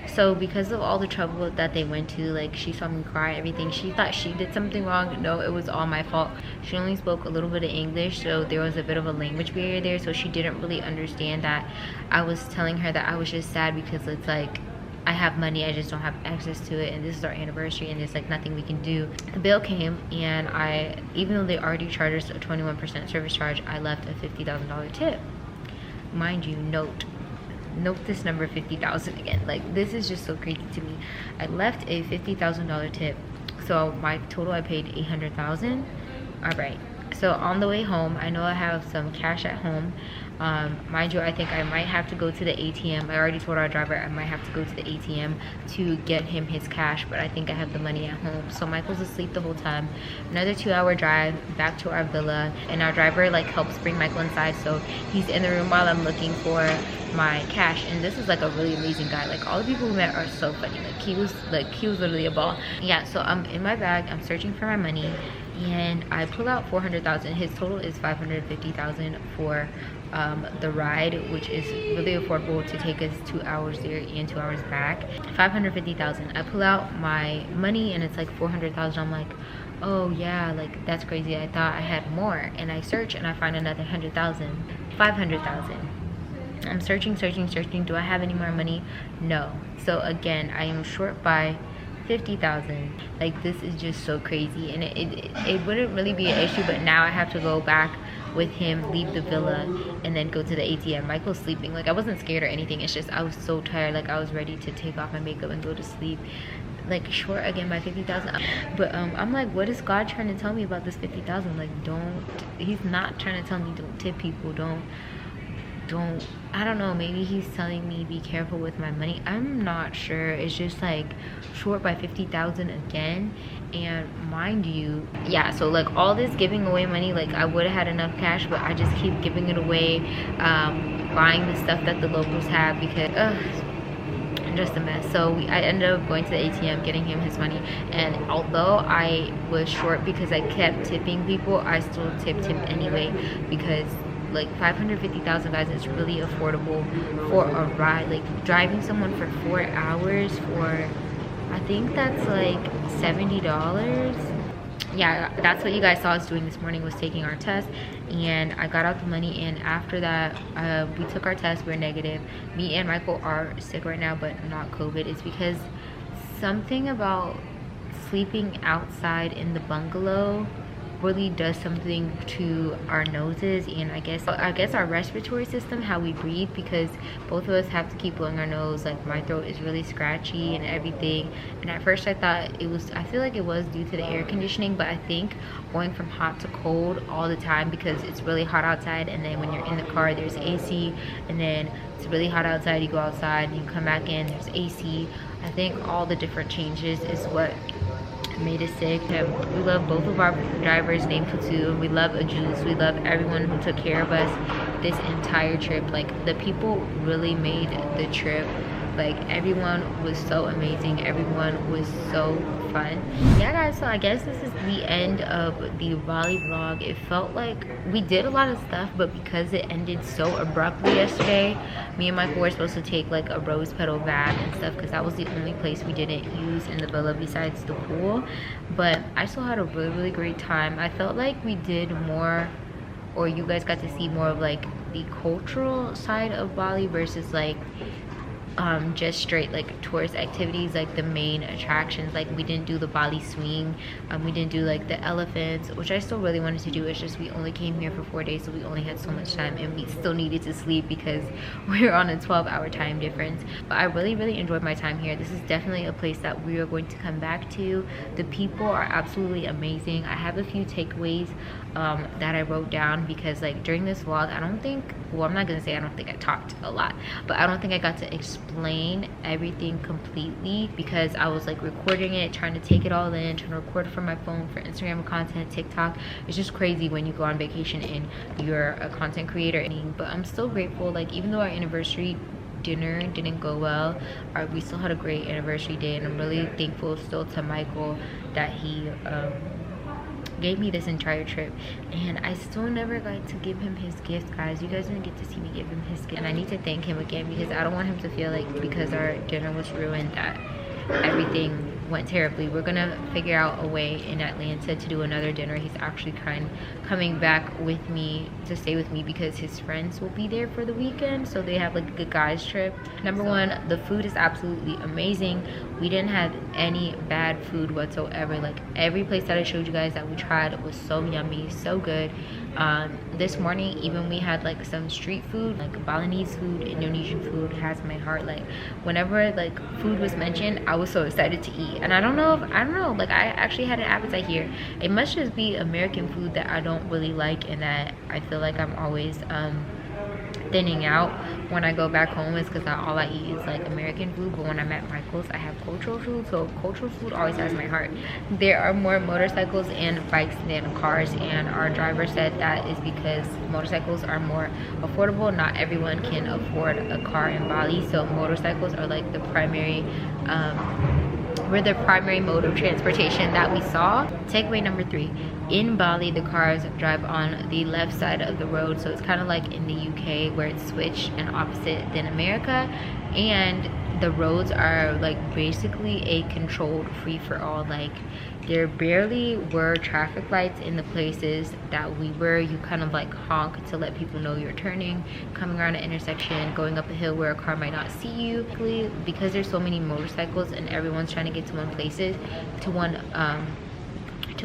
So because of all the trouble that they went to, like, she saw me cry, everything, she thought she did something wrong. No, it was all my fault. She only spoke a little bit of English, so there was a bit of a language barrier there, so she didn't really understand that I was telling her that I was just sad because it's like I have money, I just don't have access to it, and this is our anniversary and there's like nothing we can do. The bill came, and I, even though they already charged us a 21% service charge, I left a $50,000 tip. Mind you, note this number, 50,000 again. Like, this is just so crazy to me. I left a $50,000 tip, so my total I paid 800,000. All right, so on the way home, I know I have some cash at home. Mind you, I think I might have to go to the ATM. I already told our driver I might have to go to the ATM to get him his cash, but I think I have the money at home. So Michael's asleep the whole time. Another 2-hour drive back to our villa, and our driver like helps bring Michael inside, so he's in the room while I'm looking for my cash. And this is like a really amazing guy. Like, all the people we met are so funny. Like, he was literally a ball. Yeah, so I'm in my bag, I'm searching for my money, and I pull out 400,000. His total is 550,000 for the ride, which is really affordable to take us 2 hours there and 2 hours back. 550,000. I pull out my money and it's like 400,000. I'm like, oh yeah, like, that's crazy. I thought I had more. And I search and I find another 100,000. 500,000. I'm searching. Do I have any more money? No. So again, I am short by 50,000. Like, this is just so crazy, and it wouldn't really be an issue, but now I have to go back with him, leave the villa, and then go to the ATM. Michael's sleeping. Like, I wasn't scared or anything, it's just I was so tired. Like, I was ready to take off my makeup and go to sleep. Like, short again by 50,000. But I'm like, what is God trying to tell me about this 50,000? Like, he's not trying to tell me don't tip people, don't, I don't know, maybe he's telling me be careful with my money. I'm not sure. It's just like short by 50,000 again. And mind you, yeah, so like all this giving away money, like I would have had enough cash, but I just keep giving it away, buying the stuff that the locals have, because just a mess. So I ended up going to the ATM, getting him his money, and although I was short because I kept tipping people, I still tipped him anyway, because like 550,000, guys, is really affordable for a ride. Like, driving someone for 4 hours for, I think that's like $70. Yeah, that's what you guys saw us doing this morning, was taking our test. And I got out the money, and after that we took our test. We're negative. Me and Michael are sick right now, but not COVID. It's because something about sleeping outside in the bungalow really does something to our noses, and I guess our respiratory system, how we breathe, because both of us have to keep blowing our nose. Like, my throat is really scratchy and everything. And at first I thought I feel like it was due to the air conditioning, but I think going from hot to cold all the time, because it's really hot outside, and then when you're in the car there's AC, and then it's really hot outside, you go outside, you come back in, there's AC. I think all the different changes is what made us sick. We love both of our drivers named Fatu. We love Ajus. We love everyone who took care of us this entire trip. Like, the people really made the trip. Like, everyone was so amazing. Everyone was so fun. Yeah, guys, so I guess this is the end of the Bali vlog. It felt like we did a lot of stuff, but because it ended so abruptly yesterday, me and Michael were supposed to take like a rose petal bath and stuff, because that was the only place we didn't use in the villa besides the pool. But I still had a really great time. I felt like we did more, or you guys got to see more of like the cultural side of Bali versus like just straight like tourist activities, like the main attractions. Like we didn't do the Bali swing, we didn't do like the elephants, which I still really wanted to do. It's just we only came here for 4 days, so we only had so much time, and we still needed to sleep because we're on a 12-hour time difference. But I really enjoyed my time here. This is definitely a place that we are going to come back to. The people are absolutely amazing. I have a few takeaways that I wrote down, because like during this vlog, I don't think, well, I'm not gonna say I don't think I talked a lot, but I don't think I got to explain everything completely, because I was like recording it, trying to take it all in, trying to record it from my phone for Instagram content, TikTok. It's just crazy when you go on vacation and you're a content creator. But I'm still grateful, like even though our anniversary dinner didn't go well, we still had a great anniversary day, and I'm really thankful still to Michael that he gave me this entire trip, and I still never got to give him his gift, guys. You guys didn't get to see me give him his gift, and I need to thank him again, because I don't want him to feel like because our dinner was ruined that everything went terribly. We're gonna figure out a way in Atlanta to do another dinner. He's actually coming back with me to stay with me because his friends will be there for the weekend, so they have like a good guys trip. Number one, the food is absolutely amazing. We didn't have any bad food whatsoever. Like every place that I showed you guys that we tried was so yummy, so good. This morning even we had like some street food, like Balinese food, Indonesian food. Has my heart. Like whenever like food was mentioned, I was so excited to eat. And I don't know, like I actually had an appetite here. It must just be American food that I don't really like, and that I feel like I'm always thinning out when I go back home, is because all I eat is like American food. But when I'm at Michael's, I have cultural food, so cultural food always has my heart. There are more motorcycles and bikes than cars, and our driver said that is because motorcycles are more affordable. Not everyone can afford a car in Bali, so motorcycles are like the primary were the primary mode of transportation that we saw. Takeaway number 3, in Bali the cars drive on the left side of the road, so it's kind of like in the UK where it's switched and opposite than America, and the roads are like basically a controlled free-for-all. Like there barely were traffic lights in the places that we were. You kind of like honk to let people know you're turning, coming around an intersection, going up a hill where a car might not see you. Because there's so many motorcycles and everyone's trying to get to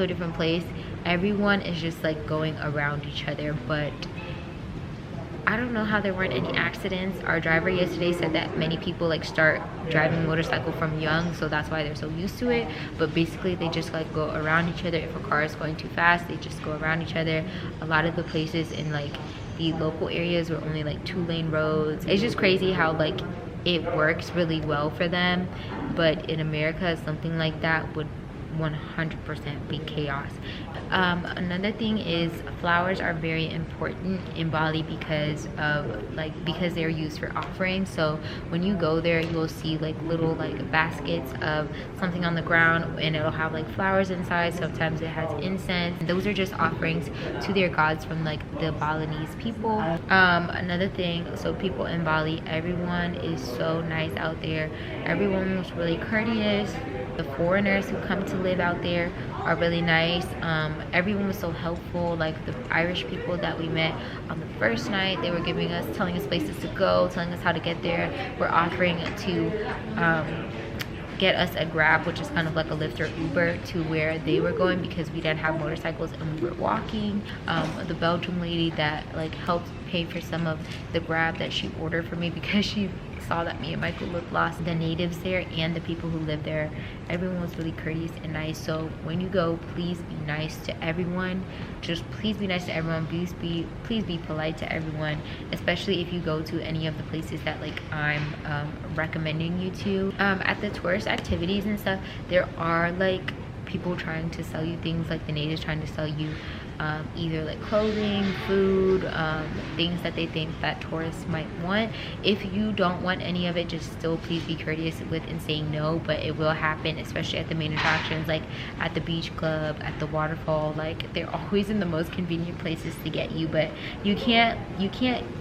a different place, everyone is just like going around each other. But I don't know how there weren't any accidents. Our driver yesterday said that many people like start driving motorcycle from young, so that's why they're so used to it. But basically they just like go around each other. If a car is going too fast, they just go around each other. A lot of the places in like the local areas were only like 2-lane roads. It's just crazy how like it works really well for them, but in America something like that would 100% be chaos. Another thing is flowers are very important in Bali because they're used for offerings. So when you go there, you'll see like little like baskets of something on the ground, and it'll have like flowers inside. Sometimes it has incense, and those are just offerings to their gods from like the Balinese people. Another thing, so people in Bali, everyone is so nice out there. Everyone was really courteous. The foreigners who come to live out there are really nice. Everyone was so helpful. Like the Irish people that we met on the first night, they were telling us places to go, telling us how to get there. We're offering to get us a Grab, which is kind of like a Lyft or Uber, to where they were going, because we didn't have motorcycles and we were walking. The Belgian lady that like helped pay for some of the Grab that she ordered for me, because she saw that me and Michael looked lost. The natives there and the people who live there, everyone was really courteous and nice. So when you go, please be nice to everyone. Just please be nice to everyone. Please be polite to everyone, especially if you go to any of the places that like I'm recommending you to. At the tourist activities and stuff, there are like people trying to sell you things, like the natives trying to sell you either like clothing, food, things that they think that tourists might want. If you don't want any of it, just still please be courteous with and saying no. But it will happen, especially at the main attractions, like at the beach club, at the waterfall. Like they're always in the most convenient places to get you, but you can't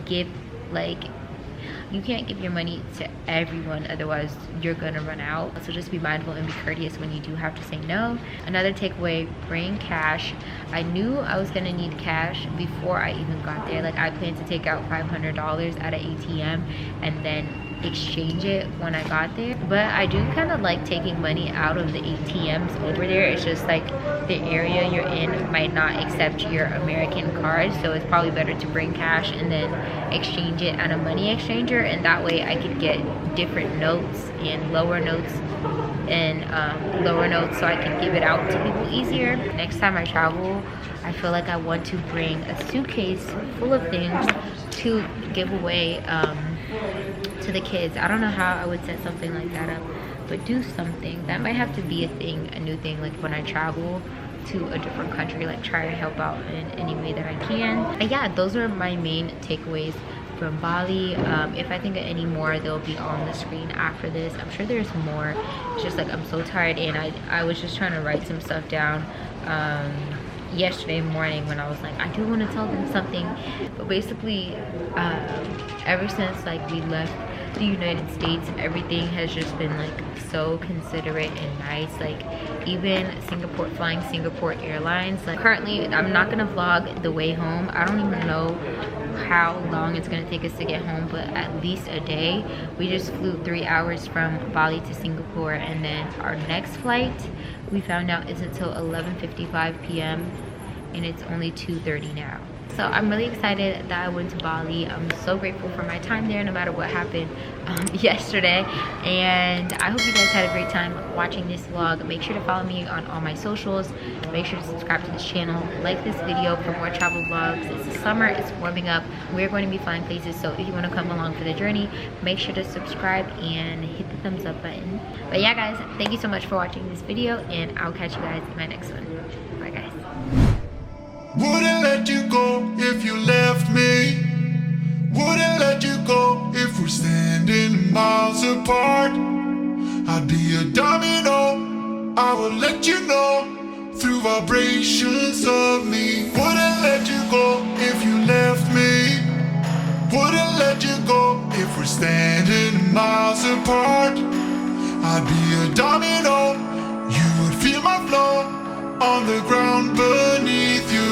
give like you can't give your money to everyone, otherwise you're gonna run out. So just be mindful and be courteous when you do have to say no. Another takeaway, bring cash. I knew I was gonna need cash before I even got there. Like I planned to take out $500 at an ATM and then exchange it when I got there. But I do kind of like taking money out of the ATMs over there. It's just like the area you're in might not accept your American card, so it's probably better to bring cash and then exchange it at a money exchanger, and that way I could get different notes and lower notes so I can give it out to people easier. Next time I travel, I feel like I want to bring a suitcase full of things to give away to the kids. I don't know how I would set something like that up, but do something. That might have to be a thing, a new thing, like when I travel to a different country, like try to help out in any way that I can. And yeah, those are my main takeaways from Bali. If I think of any more, they'll be on the screen after this. I'm sure there's more. It's just like I'm so tired, and I was just trying to write some stuff down yesterday morning when I was like, I do want to tell them something. But basically ever since like we left the United States, everything has just been like so considerate and nice. Like even Singapore, flying Singapore Airlines, like currently I'm not gonna vlog the way home. I don't even know how long it's gonna take us to get home, but at least a day. We just flew 3 hours from Bali to Singapore, and then our next flight we found out isn't until 11:55 p.m. and it's only 2:30 now. So I'm really excited that I went to Bali. I'm so grateful for my time there, no matter what happened yesterday. And I hope you guys had a great time watching this vlog. Make sure to follow me on all my socials. Make sure to subscribe to this channel. Like this video for more travel vlogs. It's the summer, it's warming up. We're going to be flying places, so if you want to come along for the journey, make sure to subscribe and hit the thumbs up button. But yeah guys, thank you so much for watching this video, and I'll catch you guys in my next one. Bye guys. Wouldn't let you go if you left me. Wouldn't let you go if we're standing miles apart. I'd be a domino, I will let you know through vibrations of me. Wouldn't let you go if you left me. Wouldn't let you go if we're standing miles apart. I'd be a domino, you would feel my flow on the ground beneath you.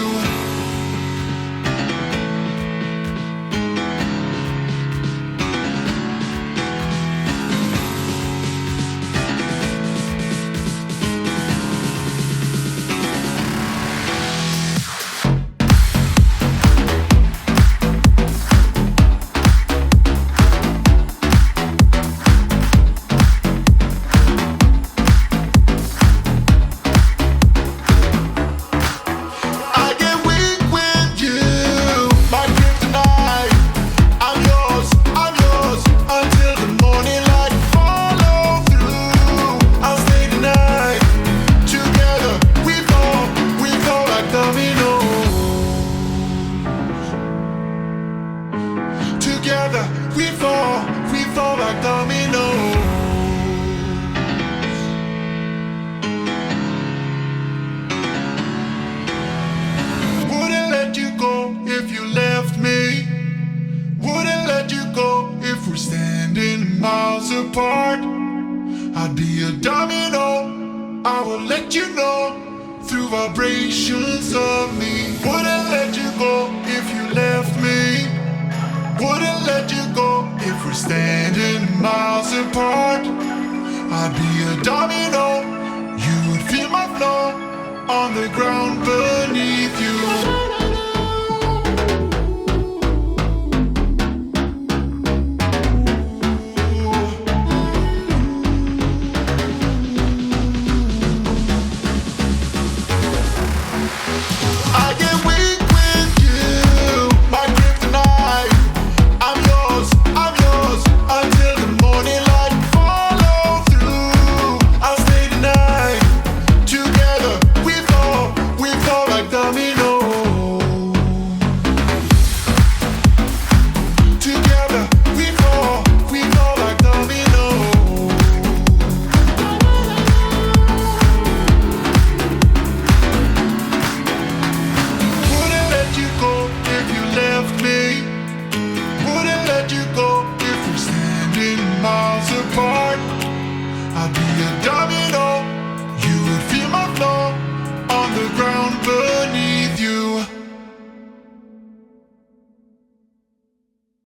Apart, I'd be a domino, I will let you know through vibrations of me. Wouldn't let you go if you left me. Wouldn't let you go if we're standing miles apart. I'd be a domino, you would feel my flow on the ground below.